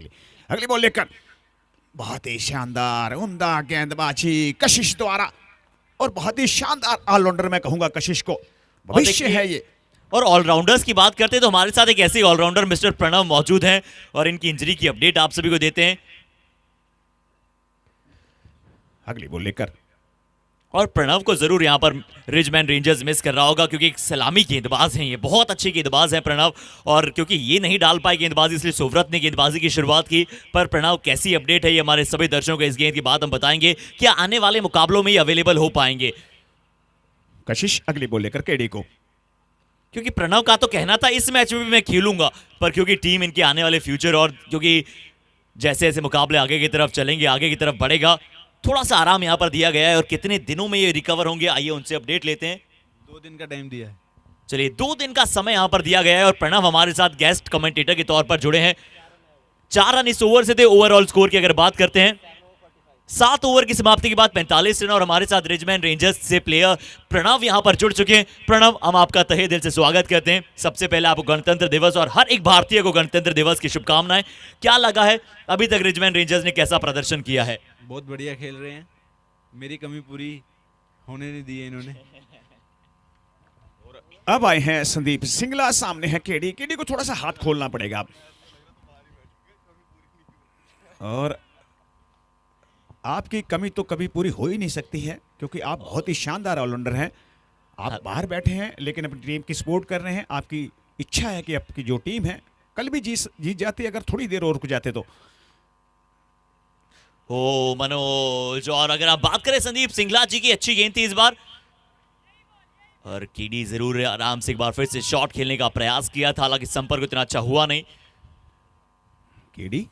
अगली बॉल लेकर बहुत ही शानदार उम्दा गेंदबाजी कशिश द्वारा, और बहुत ही शानदार ऑलराउंडर मैं कहूंगा कशिश को, भविष्य है ये। और ऑलराउंडर्स की बात करते हैं तो हमारे साथ एक ऐसे ऑलराउंडर मिस्टर प्रणव मौजूद हैं, और इनकी इंजरी की अपडेट आप सभी को देते हैं। अगली बॉल लेकर, और प्रणव को जरूर यहां पर रिजमैन रेंजर्स मिस कर रहा होगा, क्योंकि एक सलामी गेंदबाज हैं ये, बहुत अच्छे गेंदबाज हैं प्रणव। और क्योंकि ये नहीं डाल पाए गेंदबाजी, इसलिए सोवरत ने गेंदबाजी की शुरुआत की। पर प्रणव, कैसी अपडेट है ये हमारे सभी दर्शकों को? इस गेंद की बात हम बताएंगे, क्या आने वाले मुकाबलों में ये अवेलेबल हो पाएंगे? कशिश अगली बॉल लेकर केडी को, क्योंकि प्रणव का तो कहना था इस मैच में भी मैं खेलूंगा, पर क्योंकि टीम इनके आने वाले फ्यूचर और क्योंकि जैसे जैसे मुकाबले आगे की तरफ चलेंगे, आगे की तरफ बढ़ेगा, थोड़ा सा आराम यहां पर दिया गया है। और कितने दिनों में ये रिकवर होंगे, आइए उनसे अपडेट लेते हैं। 2 दिन का टाइम दिया है। चलिए, 2 दिन का समय यहां पर दिया गया है, और प्रणव हमारे साथ गेस्ट कमेंटेटर के तौर पर जुड़े हैं। 4 रन इस ओवर से थे। ओवरऑल स्कोर की अगर बात करते हैं, 7 ओवर की समाप्ति के बाद 45 रन, और हमारे साथ रिजमैन रेंजर्स से प्लेयर प्रणव यहां पर जुड़ चुके हैं। प्रणव, हम आपका तहे दिल से स्वागत करते हैं। सबसे पहले आपको गणतंत्र दिवस और हर एक भारतीय को गणतंत्र दिवस की शुभकामनाएं। क्या लगा है अभी तक रिजमैन रेंजर्स ने कैसा प्रदर्शन किया है? बहुत बढ़िया खेल रहे हैं, मेरी कमी पूरी होने नहीं दी है इन्होंने। अब आए हैं संदीप सिंगला, सामने है केडी। केडी को थोड़ा सा हाथ खोलना पड़ेगा। और आपकी कमी तो कभी पूरी हो ही नहीं सकती है, क्योंकि आप बहुत ही शानदार ऑलराउंडर हैं। आप बाहर बैठे हैं लेकिन अपनी टीम की सपोर्ट कर रहे हैं। आपकी इच्छा है कि आपकी जो टीम है कल भी जीत जाती, अगर थोड़ी देर और रुक जाते तो। ओ मनोज, और अगर आप बात करें संदीप सिंगला जी की, अच्छी गेंद थी इस बार, और कीडी जरूर आराम से एक बार फिर से शॉट खेलने का प्रयास किया था, हालांकि संपर्क उतना अच्छा हुआ नहीं। कीडी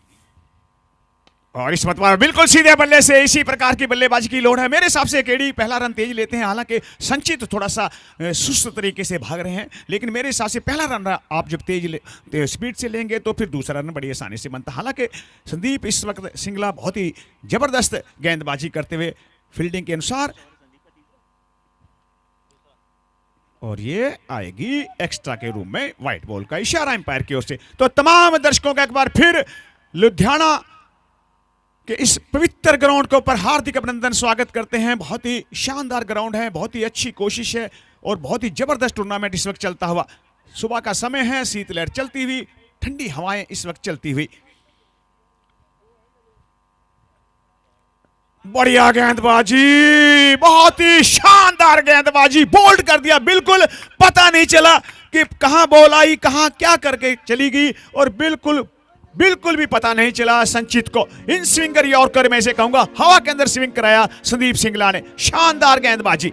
और इस मतवार बिल्कुल सीधे बल्ले से इसी प्रकार की बल्लेबाजी की लोड़ है। मेरे हिसाब से केडी पहला रन तेज लेते हैं, हालांकि संचित थोड़ा सा सुस्त तरीके से भाग रहे हैं, लेकिन मेरे हिसाब से पहला रन आप जब स्पीड से लेंगे तो फिर दूसरा रन बड़ी आसानी से बनता। हालांकि संदीप इस वक्त सिंगला बहुत ही जबरदस्त गेंदबाजी करते हुए फील्डिंग के अनुसार, और ये आएगी एक्स्ट्रा के रूम में, व्हाइट बॉल का इशारा एम्पायर की ओर से। तो तमाम दर्शकों का एक बार फिर लुधियाना कि इस पवित्र ग्राउंड के ऊपर हार्दिक अभिनंदन स्वागत करते हैं। बहुत ही शानदार ग्राउंड है, बहुत ही अच्छी कोशिश है और बहुत ही जबरदस्त टूर्नामेंट इस वक्त चलता हुआ। सुबह का समय है, शीतलहर चलती हुई, ठंडी हवाएं इस वक्त चलती हुई। बढ़िया गेंदबाजी, बहुत ही शानदार गेंदबाजी, बोल्ड कर दिया, बिल्कुल पता नहीं चला कि कहां बॉल आई, कहां क्या करके चली गई, और बिल्कुल भी पता नहीं चला संचित को। इन स्विंगर यॉर्कर में से कहूंगा, हवा के अंदर स्विंग कराया संदीप सिंगला ने, शानदार गेंदबाजी।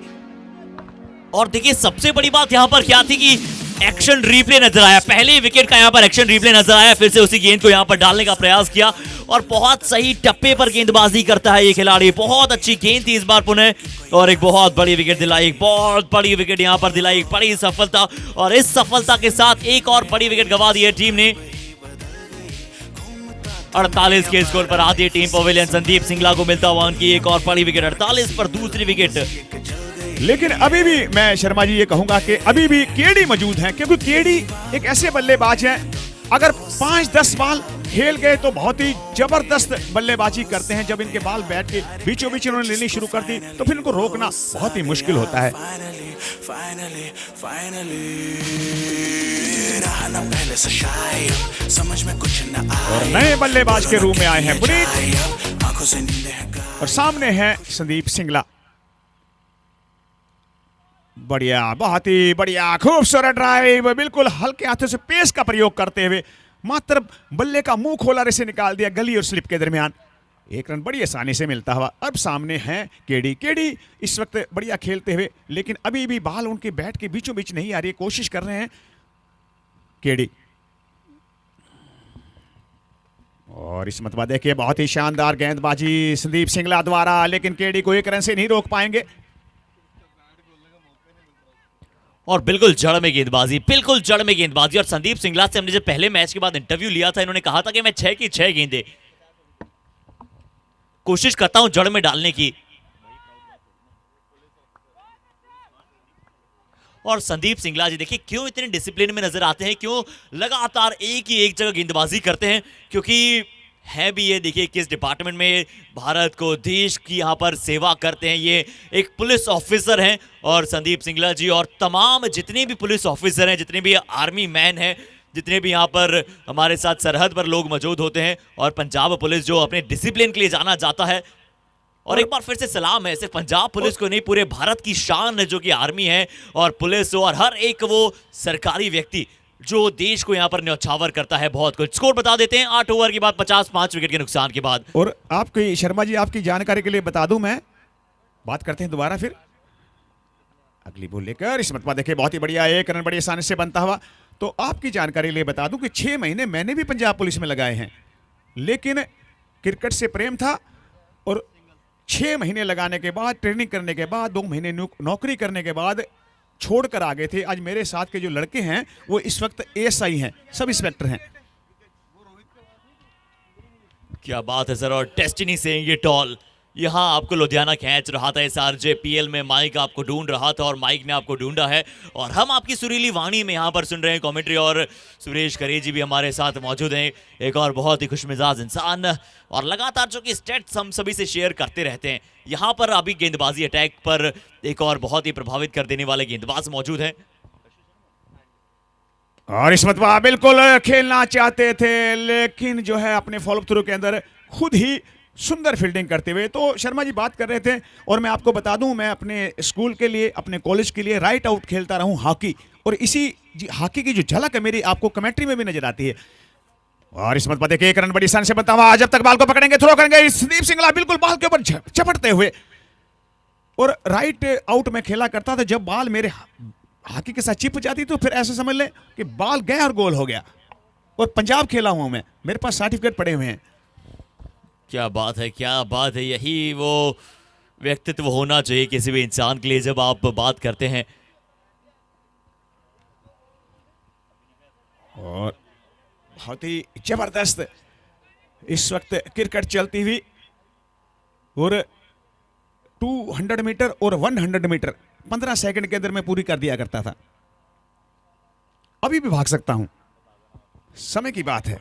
और देखिए सबसे बड़ी बात यहां पर क्या थी कि एक्शन रिप्ले नजर आया, पहले विकेट का यहां पर एक्शन रिप्ले नजर आया, फिर से उसी गेंद को यहां पर डालने का प्रयास किया, और बहुत सही टप्पे पर गेंदबाजी करता है ये खिलाड़ी। बहुत अच्छी गेंद थी इस बार पुनः, और एक बहुत बड़ी विकेट दिलाई, एक बहुत बड़ी विकेट यहां पर दिलाई, एक बड़ी सफलता, और इस सफलता के साथ एक और बड़ी विकेट गंवा दी है टीम ने। 48 के स्कोर पर आती टीम पवेलियन, संदीप सिंगला को मिलता हुआ उनकी एक और बड़ी विकेट, 48 पर दूसरी विकेट। लेकिन अभी भी मैं शर्मा जी ये कहूंगा कि अभी भी केडी मौजूद हैं, क्योंकि केडी एक ऐसे बल्लेबाज हैं, अगर 5-10 बॉल खेल गए तो बहुत ही जबरदस्त बल्लेबाजी करते हैं। जब इनके बॉल बैट के बीचों बीच इन्होंने लेनी शुरू कर दी तो फिर इनको रोकना बहुत ही मुश्किल होता है। और नए बल्लेबाज के रूम में आए हैं पुनीत, और सामने है संदीप सिंगला। बढ़िया, बहुत ही बढ़िया, खूबसूरत ड्राइव, बिल्कुल हल्के हाथों से पेस का प्रयोग करते हुए मात्र बल्ले का मुंह खोला से निकाल दिया गली और स्लिप के दरमियान। एक रन बड़ी आसानी से मिलता हुआ। अब सामने है केडी इस वक्त बढ़िया खेलते हुए, लेकिन अभी भी बॉल उनके बैट के बीचों बीच नहीं आ रही है, कोशिश कर रहे हैं केडी। और इस मतबा देखिए, बहुत ही शानदार गेंदबाजी संदीप सिंगला द्वारा, लेकिन केडी को एक रन से नहीं रोक पाएंगे। और बिल्कुल जड़ में गेंदबाजी, बिल्कुल जड़ में गेंदबाजी। और संदीप सिंगला से हमने जब पहले मैच के बाद इंटरव्यू लिया था, इन्होंने कहा था कि मैं 6 की 6 गेंदें कोशिश करता हूं जड़ में डालने की। और संदीप सिंगला जी देखिए क्यों इतने डिसिप्लिन में नजर आते हैं, क्यों लगातार एक ही एक जगह गेंदबाजी करते हैं, क्योंकि है भी ये देखिए किस डिपार्टमेंट में भारत को, देश की यहाँ पर सेवा करते हैं। ये एक पुलिस ऑफिसर हैं, और संदीप सिंगला जी और तमाम जितने भी पुलिस ऑफिसर हैं, जितने भी आर्मी मैन हैं, जितने भी यहाँ पर हमारे साथ सरहद पर लोग मौजूद होते हैं, और पंजाब पुलिस जो अपने डिसिप्लिन के लिए जाना जाता है। और एक बार फिर से सलाम है सिर्फ पंजाब पुलिस को नहीं, पूरे भारत की शान है जो कि आर्मी है और पुलिस हो, और हर एक वो सरकारी व्यक्ति जो देश को यहाँ पर न्यौछावर करता है। बहुत कुछ स्कोर बता देते हैं, 8 ओवर के बाद 55 विकेट के नुकसान के बाद। और आपकी शर्मा जी, आपकी जानकारी के लिए बता दूं, मैं बात करते हैं दोबारा फिर अगली बॉल लेकर। इस मतबा देखिए, बहुत ही बढ़िया, एक रन बड़ी आसानी से बनता हुआ। तो आपकी जानकारी के लिए बता दूं कि 6 महीने मैंने भी पंजाब पुलिस में लगाए हैं, लेकिन क्रिकेट से प्रेम था, और 6 महीने लगाने के बाद, ट्रेनिंग करने के बाद, 2 महीने नौकरी करने के बाद छोड़कर आ गए थे। आज मेरे साथ के जो लड़के हैं वो इस वक्त एएसआई हैं, सब इंस्पेक्टर हैं। क्या बात है सर, और डेस्टिनी से ये टॉल यहाँ आपको लुधियाना खींच रहा था। इस आरजेपीएल में माइक आपको ढूंढ रहा था और माइक ने आपको ढूंढा है, और हम आपकी सुरीली वाणी में यहाँ पर सुन रहे हैं कमेंट्री। और सुरेश करे जी भी हमारे साथ मौजूद हैं, एक और बहुत ही खुशमिजाज इंसान, और लगातार जो कि स्टेट्स हम सभी से शेयर करते रहते हैं। यहाँ पर अभी गेंदबाजी अटैक पर एक और बहुत ही प्रभावित कर देने वाले गेंदबाज मौजूद हैं। और इस मतबा बिल्कुल खेलना चाहते थे, लेकिन जो है अपने फॉलो थ्रू के अंदर खुद ही सुंदर फील्डिंग करते हुए। तो शर्मा जी बात कर रहे थे, और मैं आपको बता दूं, मैं अपने स्कूल के लिए, अपने कॉलेज के लिए राइट आउट खेलता रहूं हॉकी, और इसी हॉकी की जो झलक है मेरी आपको कमेंट्री में भी नजर आती है। और इस मत एक रन बड़ी सन से बनता हुआ, जब तक बाल को पकड़ेंगे थ्रो करेंगे, संदीप सिंगला बिल्कुल बाल के ऊपर झपटते हुए। और राइट आउट में खेला करता था, जब बाल मेरे हॉकी के साथ चिप जाती तो फिर ऐसे समझ ले कि बाल गया और गोल हो गया। और पंजाब खेला हुआ मैं, मेरे पास सर्टिफिकेट पड़े हुए हैं। क्या बात है, क्या बात है। यही वो व्यक्तित्व होना चाहिए किसी भी इंसान के लिए जब आप बात करते हैं। और बहुत ही जबरदस्त इस वक्त क्रिकेट चलती हुई, और 200 मीटर और 100 मीटर 15 सेकंड के अंदर मैं पूरी कर दिया करता था। अभी भी भाग सकता हूं, समय की बात है।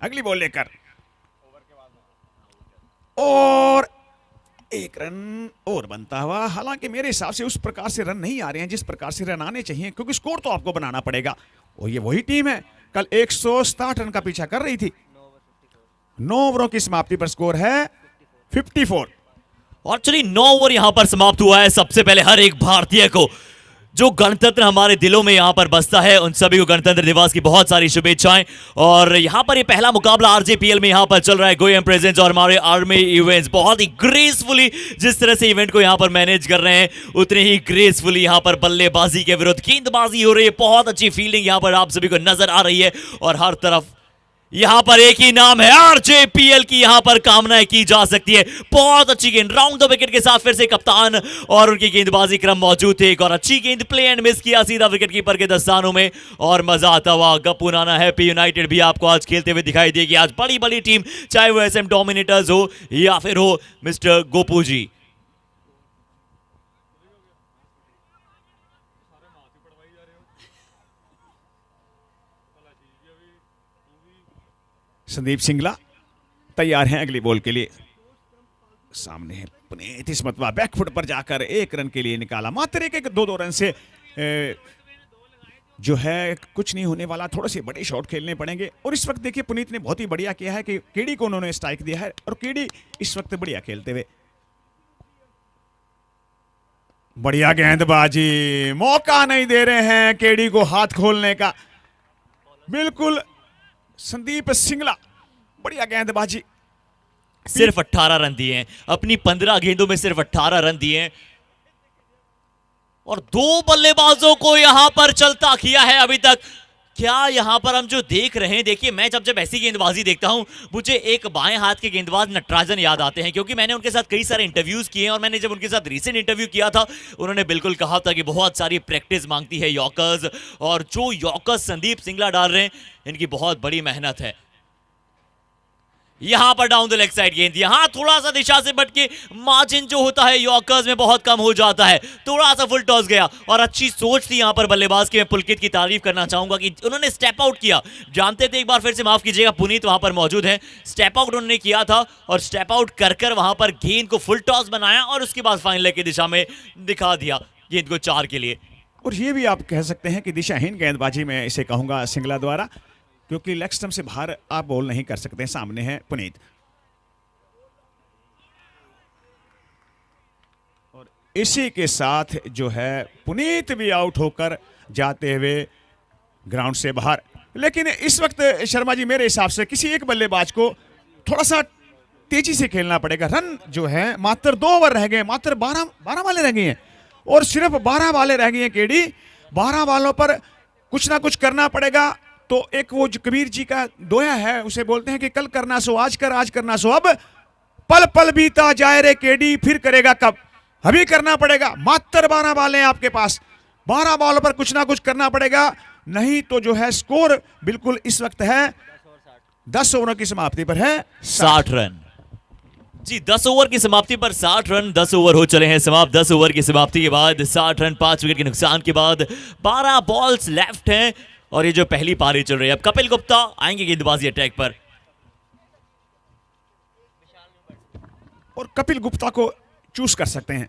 अगली बॉल लेकर, और एक रन और बनता हुआ। हालांकि मेरे हिसाब से उस प्रकार से रन नहीं आ रहे हैं जिस प्रकार से रन आने चाहिए, क्योंकि स्कोर तो आपको बनाना पड़ेगा। और ये वही टीम है कल 167 रन का पीछा कर रही थी। 9 ओवरों की समाप्ति पर स्कोर है 54। और चलिए 9 ओवर यहां पर समाप्त हुआ है। सबसे पहले हर एक भारतीय को, जो गणतंत्र हमारे दिलों में यहां पर बसता है, उन सभी को गणतंत्र दिवस की बहुत सारी शुभेच्छाएं। और यहां पर ये पहला मुकाबला आरजेपीएल में यहां पर चल रहा है। गोयम प्रेजेंट्स और हमारे आर्मी इवेंट्स बहुत ही ग्रेसफुली जिस तरह से इवेंट को यहां पर मैनेज कर रहे हैं, उतने ही ग्रेसफुली यहां पर बल्लेबाजी के विरुद्ध गेंदबाजी हो रही है। बहुत अच्छी फील्डिंग यहां पर आप सभी को नजर आ रही है। और हर तरफ यहां पर एक ही नाम है, आरजेपीएल की यहां पर कामनाएं की जा सकती है। बहुत अच्छी गेंद राउंड द विकेट के साथ, फिर से कप्तान और उनकी गेंदबाजी क्रम मौजूद थे। एक और अच्छी गेंद प्ले एंड मिस किया सीधा विकेट कीपर के दस्तानों में, और मजा आता हुआ। गप्पू नाना हैप्पी यूनाइटेड भी आपको आज खेलते हुए दिखाई देगी। आज बड़ी बड़ी टीम, चाहे वो एसएम डोमिनेटर्स हो या फिर हो मिस्टर गोपू जी। संदीप सिंगला तैयार हैं अगली बॉल के लिए। सामने है पुनीत इसमतवा, बैकफुट पर जाकर एक रन के लिए निकाला। मात्र एक 2-2 रन से जो है कुछ नहीं होने वाला। थोड़े से बड़े शॉट खेलने पड़ेंगे। और इस वक्त देखिए पुनीत ने बहुत ही बढ़िया किया है कि केडी को उन्होंने स्ट्राइक दिया है, और केडी इस वक्त बढ़िया खेलते हुए। बढ़िया गेंदबाजी, मौका नहीं दे रहे हैं केडी को हाथ खोलने का। बिल्कुल संदीप सिंगला, बढ़िया गेंदबाजी। सिर्फ 18 रन दिए हैं अपनी 15 गेंदों में, सिर्फ 18 रन दिए हैं। और 2 बल्लेबाजों को यहां पर चलता किया है अभी तक। क्या यहां पर हम जो देख रहे हैं, देखिए मैं जब ऐसी गेंदबाजी देखता हूं, मुझे एक बाएं हाथ के गेंदबाज नटराजन याद आते हैं, क्योंकि मैंने उनके साथ कई सारे इंटरव्यूज किए हैं। और मैंने जब उनके साथ रीसेंट इंटरव्यू किया था, उन्होंने बिल्कुल कहा था कि बहुत सारी प्रैक्टिस मांगती है यॉर्कर्स, और जो यॉर्कर्स संदीप सिंगला डाल रहे हैं, इनकी बहुत बड़ी मेहनत है। यहां पर डाउन द लेग साइड गेंद, यहां थोड़ा सा दिशा से बटके मार्जिन जो होता है यॉर्कर्स में बहुत कम हो जाता है। थोड़ा सा फुल टॉस गया, और अच्छी सोच थी यहां पर बल्लेबाज की। मैं पुलकित की तारीफ करना चाहूंगा कि उन्होंने स्टेप आउट किया। जानते थे, एक बार फिर से माफ कीजिएगा, पुनीत वहां पर मौजूद है। स्टेप आउट उन्होंने किया था, और स्टेप आउट कर वहां पर गेंद को फुल टॉस बनाया, और उसके बाद फाइनल लेग की दिशा में दिखा दिया गेंद को 4 के लिए। और ये भी आप कह सकते हैं कि दिशाहीन गेंदबाजी में इसे कहूंगा सिंगला द्वारा, क्योंकि लेग स्टंप से बाहर आप बॉल नहीं कर सकते। सामने है पुनीत, और इसी के साथ जो है पुनीत भी आउट होकर जाते हुए ग्राउंड से बाहर। लेकिन इस वक्त शर्मा जी मेरे हिसाब से किसी एक बल्लेबाज को थोड़ा सा तेजी से खेलना पड़ेगा। रन जो है मात्र 2 ओवर रह गए, मात्र 12 वाले रह गए हैं, और सिर्फ 12 वाले रह गए हैं केडी। 12 वालों पर कुछ ना कुछ करना पड़ेगा। तो एक वो जो कबीर जी का दोया है, उसे बोलते हैं कि कल करना सो आज कर, आज करना सो अब, पल पल बीता जाए रे केडी, फिर करेगा कब। अभी करना पड़ेगा। मात्र 12 बॉल हैं आपके पास, 12 बॉल पर कुछ ना कुछ करना पड़ेगा, नहीं तो जो है स्कोर बिल्कुल इस वक्त है 10 ओवरों की समाप्ति पर है 60 रन। जी 10 ओवर की समाप्ति पर 60 रन। 10 ओवर हो चले हैं समाप्त। 10 ओवर की समाप्ति के बाद 60 रन, 5 विकेट के नुकसान के बाद 12 बॉल्स लेफ्ट हैं, और ये जो पहली पारी चल रही है, अब कपिल गुप्ता आएंगे गेंदबाजी अटैक पर। और कपिल गुप्ता को चूज कर सकते हैं।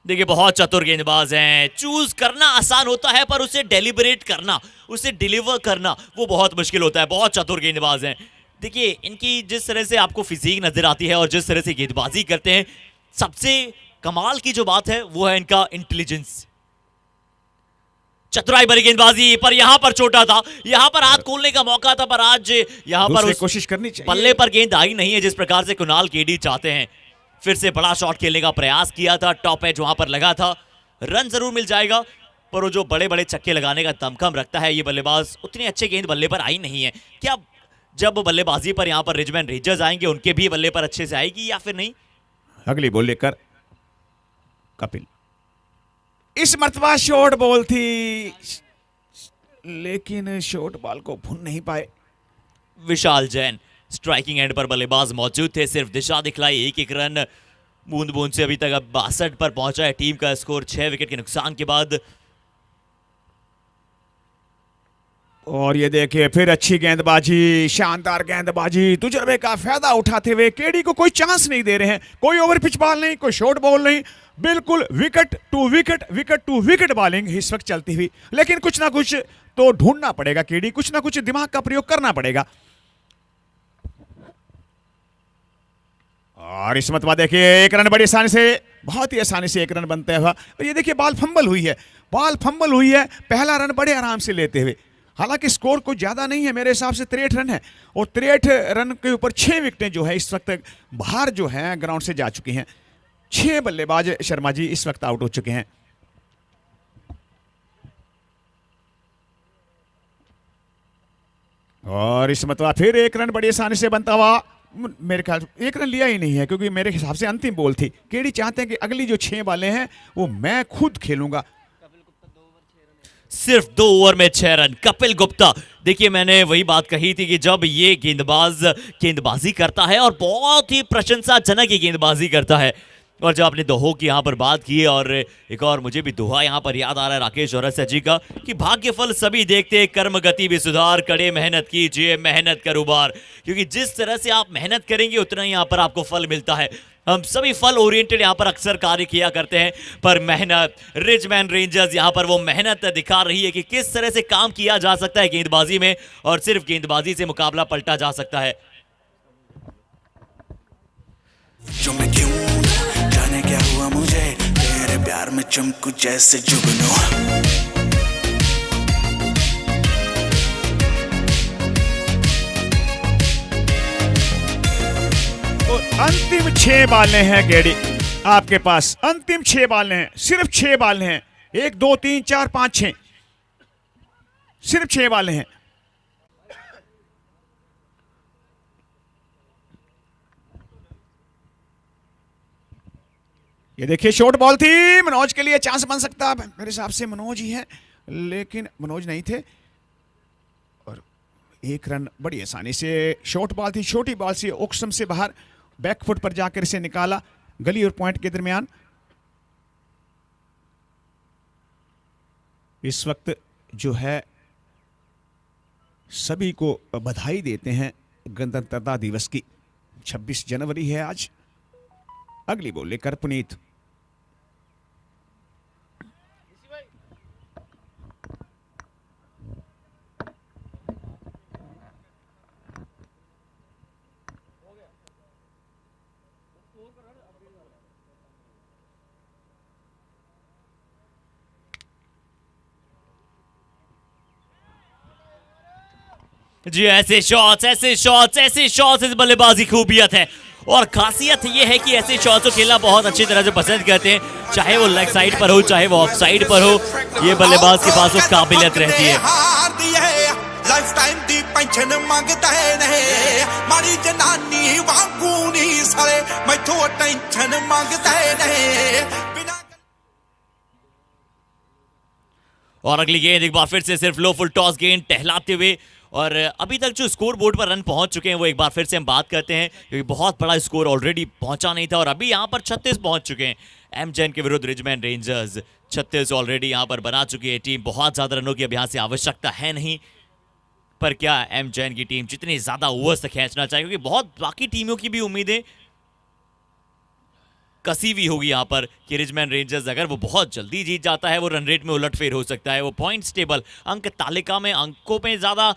देखिए बहुत चतुर गेंदबाज हैं। चूज करना आसान होता है, पर उसे डेलिबरेट करना, उसे डिलीवर करना वो बहुत मुश्किल होता है। बहुत चतुर गेंदबाज हैं। देखिए इनकी जिस तरह से आपको फिजिक नजर आती है और जिस तरह से गेंदबाजी करते हैं, सबसे कमाल की जो बात है वो है इनका इंटेलिजेंस। चतुराई भरी गेंदबाजी, पर यहां पर छोटा था, यहां पर हाथ खोलने का मौका था, पर आज यहां पर दूसरे उस कोशिश करनी चाहिए। पल्ले पर गेंद आई नहीं है जिस प्रकार से कुणाल केडी चाहते हैं। फिर से बड़ा शॉट खेलने का प्रयास किया था, टॉप एज वहां पर लगा था, रन जरूर मिल जाएगा, पर वो जो बड़े बड़े छक्के लगाने का दमखम रखता है ये बल्लेबाज, उतनी अच्छे गेंद बल्ले पर आई नहीं है। क्या जब बल्लेबाजी पर यहाँ पर रिजमैन रेंजर्स आएंगे उनके भी बल्ले पर अच्छे से आएगी या फिर नहीं? अगली बॉल लेकर कपिल। इस मर्तबा शॉर्ट बॉल थी, लेकिन शॉर्ट बॉल को भून नहीं पाए। विशाल जैन स्ट्राइकिंग एंड पर बल्लेबाज मौजूद थे, सिर्फ दिशा दिखलाई, एक एक रन बूंद बूंद से अभी तक अब 62 पर पहुंचा है टीम का स्कोर 6 विकेट के नुकसान के बाद। और ये देखिए फिर अच्छी गेंदबाजी, शानदार गेंदबाजी, तजुर्बे का फायदा उठाते हुए केडी को कोई चांस नहीं दे रहे हैं। कोई ओवर पिच बॉल नहीं, कोई शॉर्ट बॉल नहीं, बिल्कुल wicket to wicket, wicket to wicket bowling इस वक्त चलती हुई। लेकिन कुछ ना कुछ तो ढूंढना पड़ेगा केडी, कुछ ना कुछ दिमाग का प्रयोग करना पड़ेगा। और इस मतवा देखिए एक रन बड़ी आसानी से, बहुत ही आसानी से एक रन बनता हुआ। और ये देखिए बॉल फंबल हुई है, बॉल फंबल हुई है, पहला रन बड़े आराम से लेते हुए। हालांकि स्कोर कुछ ज्यादा नहीं है, मेरे हिसाब से 63 रन है, और 63 रन के ऊपर 6 विकेटें जो है इस वक्त बाहर जो है ग्राउंड से जा चुकी हैं। 6 बल्लेबाज शर्मा जी इस वक्त आउट हो चुके हैं। और इस मतवा फिर एक रन बड़ी आसानी से बनता हुआ, मेरे ख्याल एक रन लिया ही नहीं है, क्योंकि मेरे हिसाब से अंतिम बॉल थी। केडी चाहते हैं कि अगली जो 6 बालें हैं वो मैं खुद खेलूंगा। सिर्फ 2 ओवर में 6 रन। कपिल गुप्ता, देखिए मैंने वही बात कही थी कि जब ये गेंदबाज गेंदबाजी करता है और बहुत ही प्रशंसाजनक ये गेंदबाजी करता है, और जब आपने दोहों की यहाँ पर बात की, और एक और मुझे भी दोहा यहाँ पर याद आ रहा है राकेश चौरसिया जी का, कि भाग्य फल सभी देखते, कर्म गति भी सुधार, कड़े मेहनत कीजिए, मेहनत करूबार। क्योंकि जिस तरह से आप मेहनत करेंगे उतना ही यहाँ पर आपको फल मिलता है। हम सभी फल ओरिएंटेड यहाँ पर अक्सर कार्य किया करते हैं, पर मेहनत, रिजमैन रेंजर्स यहाँ पर वो मेहनत दिखा रही है कि किस तरह से काम किया जा सकता है गेंदबाजी में, और सिर्फ गेंदबाजी से मुकाबला पलटा जा सकता है। जो मैं क्यों जाने क्या हुआ मुझे, तेरे प्यार में चमकू जैसे जुगनू। अंतिम 6 बालें हैं केडी आपके पास, अंतिम 6 बालें हैं, सिर्फ 6 बालें हैं। 1 2 3 4 5 6, सिर्फ 6 बालें हैं। ये देखिए शॉर्ट बॉल थी, मनोज के लिए चांस बन सकता है, मेरे हिसाब से मनोज ही है, लेकिन मनोज नहीं थे। और एक रन बड़ी आसानी से, शॉर्ट बॉल थी, छोटी बॉल से ऑक्सम से बाहर बैकफुट पर जाकर इसे निकाला गली और पॉइंट के दरमियान। इस वक्त जो है सभी को बधाई देते हैं गणतंत्रता दिवस की। 26 जनवरी है आज। अगली बॉल लेकर पुनीत। जी ऐसे शॉट्स, ऐसे शॉट्स, ऐसे शॉट्स इस बल्लेबाजी खूबियत है, और खासियत ये है कि ऐसे शॉट्स को खेलना बहुत अच्छी तरह से पसंद करते हैं, चाहे वो लेग साइड पर हो, चाहे वो ऑफ साइड पर हो, ये बल्लेबाज के पास वो काबिलियत रहती है। लाइफ टाइम दी पेंशन मांगता है नहीं, मारी जनानी वांगू नहीं साले, मैथों टेंशन मांगता है नहीं। और अगली गेंद एक बार फिर से सिर्फ लो फुल टॉस गेंद टहलाते हुए, और अभी तक जो स्कोर बोर्ड पर रन पहुंच चुके हैं वो एक बार फिर से हम बात करते हैं, क्योंकि बहुत बड़ा स्कोर ऑलरेडी पहुंचा नहीं था, और अभी यहां पर 36 पहुंच चुके हैं एम जैन के विरुद्ध रिजमैन रेंजर्स। 36 ऑलरेडी यहां पर बना चुकी है टीम। बहुत ज्यादा रनों की अब यहां से आवश्यकता है नहीं, पर क्या एम जैन की टीम जितनी ज्यादा ओवर्स तक खींचना चाहिए, क्योंकि बहुत बाकी टीमों की भी उम्मीदें कसी हुई होगी यहाँ पर कि रिजमैन रेंजर्स अगर वो बहुत जल्दी जीत जाता है वो रन रेट में उलटफेर हो सकता है, वो पॉइंट्स टेबल अंक तालिका में अंकों में ज्यादा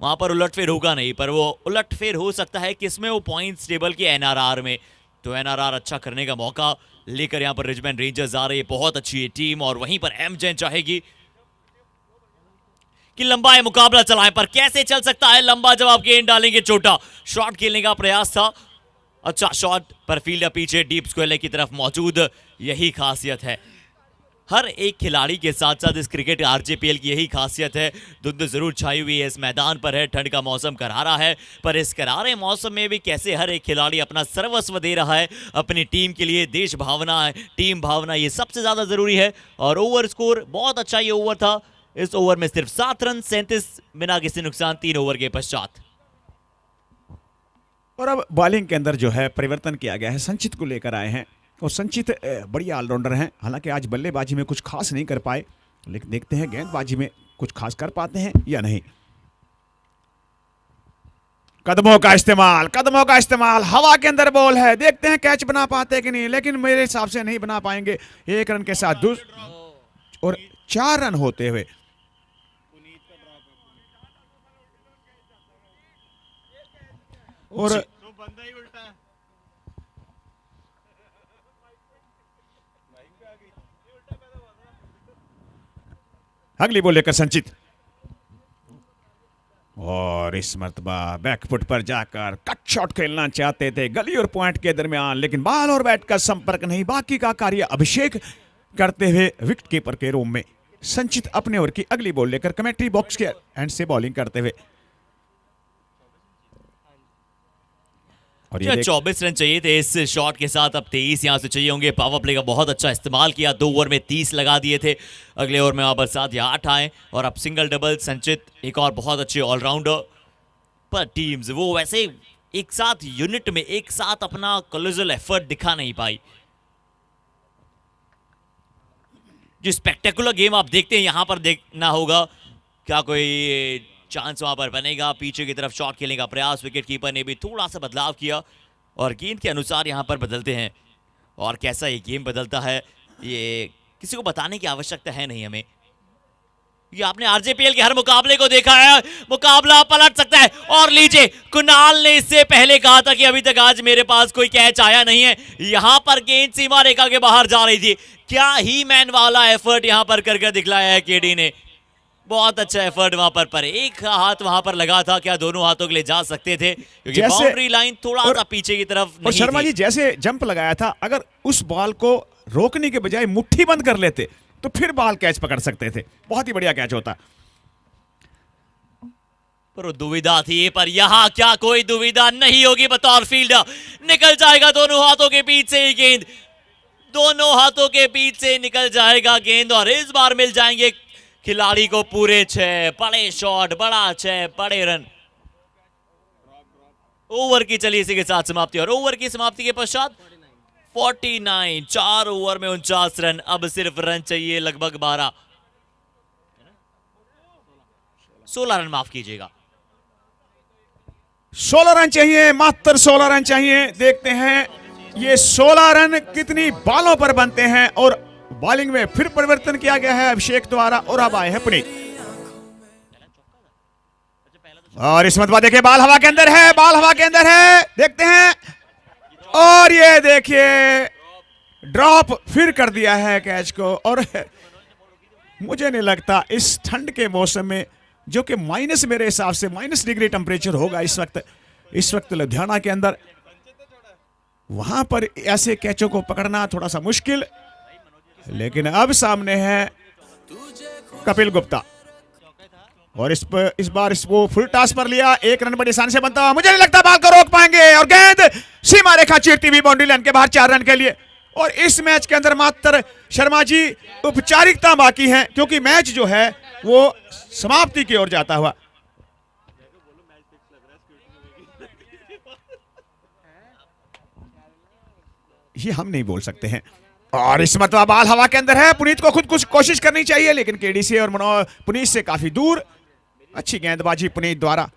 वहां पर उलटफेर होगा नहीं, पर वो उलटफेर हो सकता है किसमें, वो पॉइंट्स टेबल के एनआरआर में। तो एनआरआर अच्छा करने का मौका लेकर यहाँ पर रिचमंड रेंजर्स आ रही है। बहुत अच्छी है टीम, और वहीं पर एमजेन चाहेगी कि लंबा है मुकाबला चलाएं, पर कैसे चल सकता है लंबा जब आप गेंद डालेंगे छोटा। शॉट खेलने का प्रयास था, अच्छा शॉट, पर फील्डर पीछे डीप स्क्वेयर की तरफ मौजूद। यही खासियत है हर एक खिलाड़ी के साथ साथ इस क्रिकेट आरजेपीएल की, यही खासियत है। धुंध जरूर छाई हुई है इस मैदान पर है, ठंड का मौसम करारा है, पर इस करारे मौसम में भी कैसे हर एक खिलाड़ी अपना सर्वस्व दे रहा है अपनी टीम के लिए। देश भावना, टीम भावना, ये सबसे ज्यादा जरूरी है। और ओवर स्कोर बहुत अच्छा ये ओवर था। इस ओवर में सिर्फ 7 रन, 37 बिना किसी नुकसान 3 ओवर के पश्चात। और अब बॉलिंग के अंदर जो है परिवर्तन किया गया है, संचित को लेकर आए हैं। और संचित बढ़िया ऑलराउंडर हैं, हालांकि आज बल्लेबाजी में कुछ खास नहीं कर पाए, लेकिन देखते हैं गेंदबाजी में कुछ खास कर पाते हैं या नहीं। कदमों का इस्तेमाल, हवा के अंदर बॉल है, देखते हैं कैच बना पाते कि नहीं, लेकिन मेरे हिसाब से नहीं बना पाएंगे। 1 रन के साथ और 4 रन होते हुए और अगली बॉल लेकर संचित, और इस मर्तबा बैकफुट पर जाकर कट शॉट खेलना चाहते थे गली और पॉइंट के दरमियान, लेकिन बॉल और बैट का संपर्क नहीं। बाकी का कार्य अभिषेक करते हुए विकेट कीपर के रूम में। संचित अपने ओवर की अगली बॉल लेकर कमेंट्री बॉक्स के एंड से बॉलिंग करते हुए। और ये 24 रन चाहिए थे इस शॉट के साथ, अब 23 यहां से चाहिए होंगे। पावर प्ले का बहुत अच्छा इस्तेमाल किया, 2 ओवर में 30 लगा दिए थे। अगले ओवर में वहां पर 7 या 8 आए, और अब सिंगल डबल। संचित एक और बहुत अच्छे ऑलराउंडर, पर टीम्स वो वैसे एक साथ यूनिट में एक साथ अपना कोलोसल एफर्ट दिखा नहीं पाई। जो स्पेक्टेकुलर गेम आप देखते हैं यहां पर देखना होगा, क्या कोई चांस वहां पर बनेगा। पीछे की तरफ शॉट खेलने का प्रयास, विकेट कीपर ने भी थोड़ा सा बदलाव किया, और गेंद के अनुसार यहां पर बदलते हैं। और कैसा ये गेम बदलता है ये किसी को बताने की आवश्यकता है नहीं हमें। ये आपने आरजेपीएल के हर मुकाबले को देखा है, मुकाबला पलट सकता है। और लीजिए, कुणाल ने इससे पहले कहा था कि अभी तक आज मेरे पास कोई कैच आया नहीं है। यहां पर गेंद सीमा रेखा के बाहर जा रही थी। क्या ही मैन वाला एफर्ट यहां पर करके दिखलाया है केडी ने, बहुत अच्छा एफर्ट वहां पर एक हाथ वहां पर लगा था, क्या दोनों हाथों के लिए जा सकते थे, क्योंकि बाउंड्री लाइन थोड़ा सा पीछे की तरफ नहीं और शर्मा जी जैसे जंप लगाया था, अगर उस बॉल को रोकने के बजाय मुट्ठी बंद कर लेते तो फिर बॉल कैच पकड़ सकते थे, बहुत ही बढ़िया कैच होता। पर दुविधा थी, पर यहां क्या कोई दुविधा नहीं होगी बतौर फील्डर। निकल जाएगा दोनों हाथों के बीच से ही गेंद, दोनों हाथों के बीच से निकल जाएगा गेंद, और इस बार मिल जाएंगे खिलाड़ी को पूरे 6 बड़े शॉट, बड़ा 6 बड़े रन। ओवर की चली इसी के साथ समाप्ति, और ओवर की समाप्ति के पश्चात 49, 4 ओवर में 49 रन। अब सिर्फ रन चाहिए लगभग 16 रन, माफ कीजिएगा 16 रन चाहिए, मात्र 16 रन चाहिए। देखते हैं ये 16 रन कितनी बॉलों पर बनते हैं। और बॉलिंग में फिर परिवर्तन किया गया है अभिषेक द्वारा, और अब आए हैं पुनीत। और इस मरतबा देखिए बॉल हवा के अंदर है, बॉल हवा के अंदर है, देखते हैं, और ये देखिए ड्रॉप फिर कर दिया है कैच को। और मुझे नहीं लगता इस ठंड के मौसम में, जो कि माइनस, मेरे हिसाब से -डिग्री टेम्परेचर होगा इस वक्त लुधियाना के अंदर, वहां पर ऐसे कैचों को पकड़ना थोड़ा सा मुश्किल। लेकिन अब सामने है कपिल गुप्ता, और इस बार वो फुल टॉस पर लिया, 1 रन बड़ी आसानी से बनता हुआ। मुझे नहीं लगता बॉल को रोक पाएंगे, और गेंद सीमा रेखा चीरती हुई बाउंड्री लाइन के बाहर 4 रन के लिए। और इस मैच के अंदर मात्र शर्मा जी औपचारिकता बाकी है, क्योंकि मैच जो है वो समाप्ति की ओर जाता हुआ। ये हम नहीं बोल सकते हैं। और इस मरतबा बॉल हवा के अंदर है, पुनीत को खुद कुछ कोशिश करनी चाहिए, लेकिन केडी से और पुनीत से काफी दूर। अच्छी गेंदबाजी पुनीत द्वारा,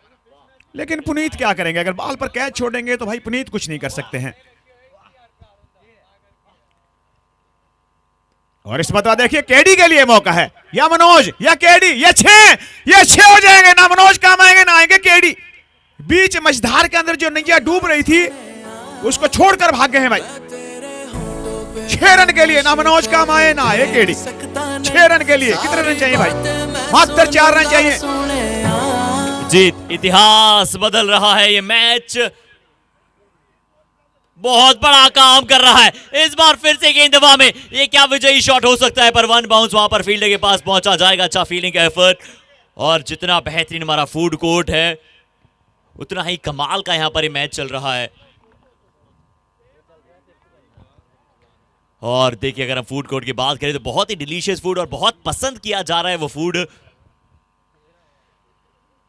लेकिन पुनीत क्या करेंगे, अगर बॉल पर कैच छोड़ेंगे तो भाई पुनीत कुछ नहीं कर सकते हैं। और इस मतलब देखिए केडी के लिए मौका है, या मनोज या केडी, ये छह हो जाएंगे। ना मनोज काम आएंगे ना आएंगे केडी। बीच मझधार के अंदर जो नैया डूब रही थी उसको छोड़कर भाग गए हैं भाई। 6 रन के लिए ना मनोज काम आए ना आए केडी। 6 रन के लिए कितने रन चाहिए भाई? मात्र 4 रन चाहिए। जीत इतिहास बदल रहा है। ये मैच बहुत बड़ा काम कर रहा है। इस बार फिर से गेंद हवा में, ये क्या विजयी शॉट हो सकता है, पर वन बाउंस वहां पर फील्डर के पास पहुंचा जाएगा। अच्छा फील्डिंग का एफर्ट, और जितना बेहतरीन हमारा फूड कोर्ट है उतना ही कमाल का यहां पर ये मैच चल रहा है। और देखिए अगर हम फूड कोर्ट की बात करें तो बहुत ही डिलीशियस फूड और बहुत पसंद किया जा रहा है वो फूड।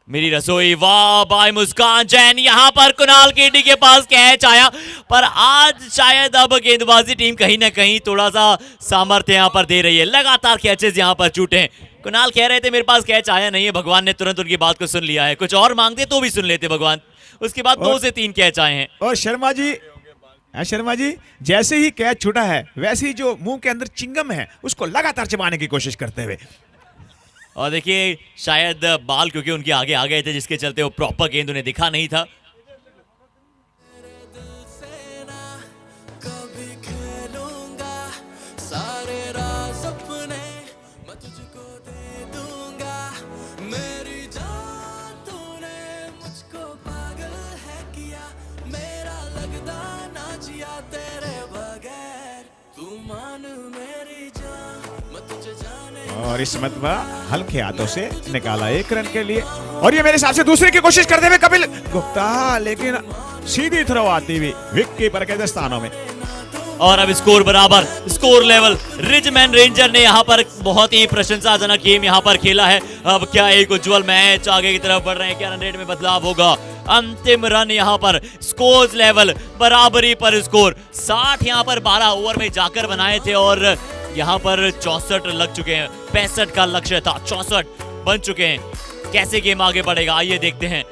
मेरी रसोई, वाह बाय मुस्कान जैन। यहां पर कुणाल केडी के पास कैच आया, पर आज शायद अब गेंदबाजी टीम कहीं ना कहीं थोड़ा सा सामर्थ्य यहां पर दे रही है। लगातार कैचेस यहां पर छूटे हैं। कुणाल कह रहे थे मेरे पास कैच आया नहीं है, भगवान ने तुरंत उनकी बात को सुन लिया है। कुछ और मांगते तो भी सुन लेते भगवान। उसके बाद 2 से 3 कैच आए हैं। और शर्मा जी जैसे ही कैच छूटा है वैसे ही जो मुंह के अंदर चिंगम है उसको लगातार चबाने की कोशिश करते हुए। और देखिए शायद बाल क्योंकि उनके आगे आ गए थे जिसके चलते वो प्रॉपर गेंद उन्हें दिखा नहीं था। और इस मतबा हल्के हाथों से निकाला 1 रन के लिए। और ये मेरे हिसाब से दूसरे की कोशिश करते हुए कपिल गुप्ता, लेकिन सीधी थ्रो आती हुई विकेट के दस्तानों में। और अब स्कोर बराबर, स्कोर लेवल। रिचमैन रेंजर ने यहाँ पर बहुत ही प्रशंसाजनक गेम यहाँ पर खेला है। अब क्या एक उज्जवल मैच आगे की तरफ बढ़ रहे हैं, क्या रन रेट में बदलाव होगा? अंतिम रन यहाँ पर स्कोर लेवल बराबरी पर स्कोर 60 यहाँ पर 12 ओवर में जाकर बनाए थे और यहाँ पर 64 लग चुके हैं। 65 का लक्ष्य था, 64 बन चुके हैं। कैसे गेम आगे बढ़ेगा आइए देखते हैं।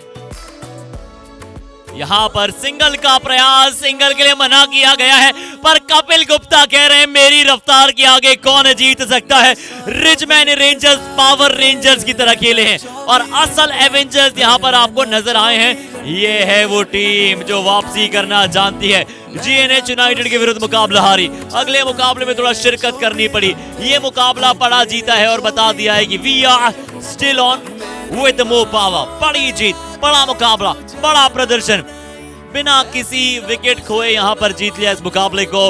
यहाँ पर सिंगल का प्रयास, सिंगल के लिए मना किया गया है, पर कपिल गुप्ता कह रहे हैं मेरी रफ्तार के आगे कौन जीत सकता है। रिचमैन रेंजर्स पावर रेंजर्स की तरह खेले हैं और असल एवेंजर्स यहाँ पर आपको नजर आए हैं। ये है वो टीम जो वापसी करना जानती है। जीएनएच यूनाइटेड के विरुद्ध मुकाबला हारी, अगले मुकाबले में थोड़ा शिरकत करनी पड़ी। ये मुकाबला पड़ा जीता है और बता दिया है कि we are still on with more power. बड़ी जीत, बड़ा मुकाबला, बड़ा प्रदर्शन, बिना किसी विकेट खोए यहाँ पर जीत लिया इस मुकाबले को।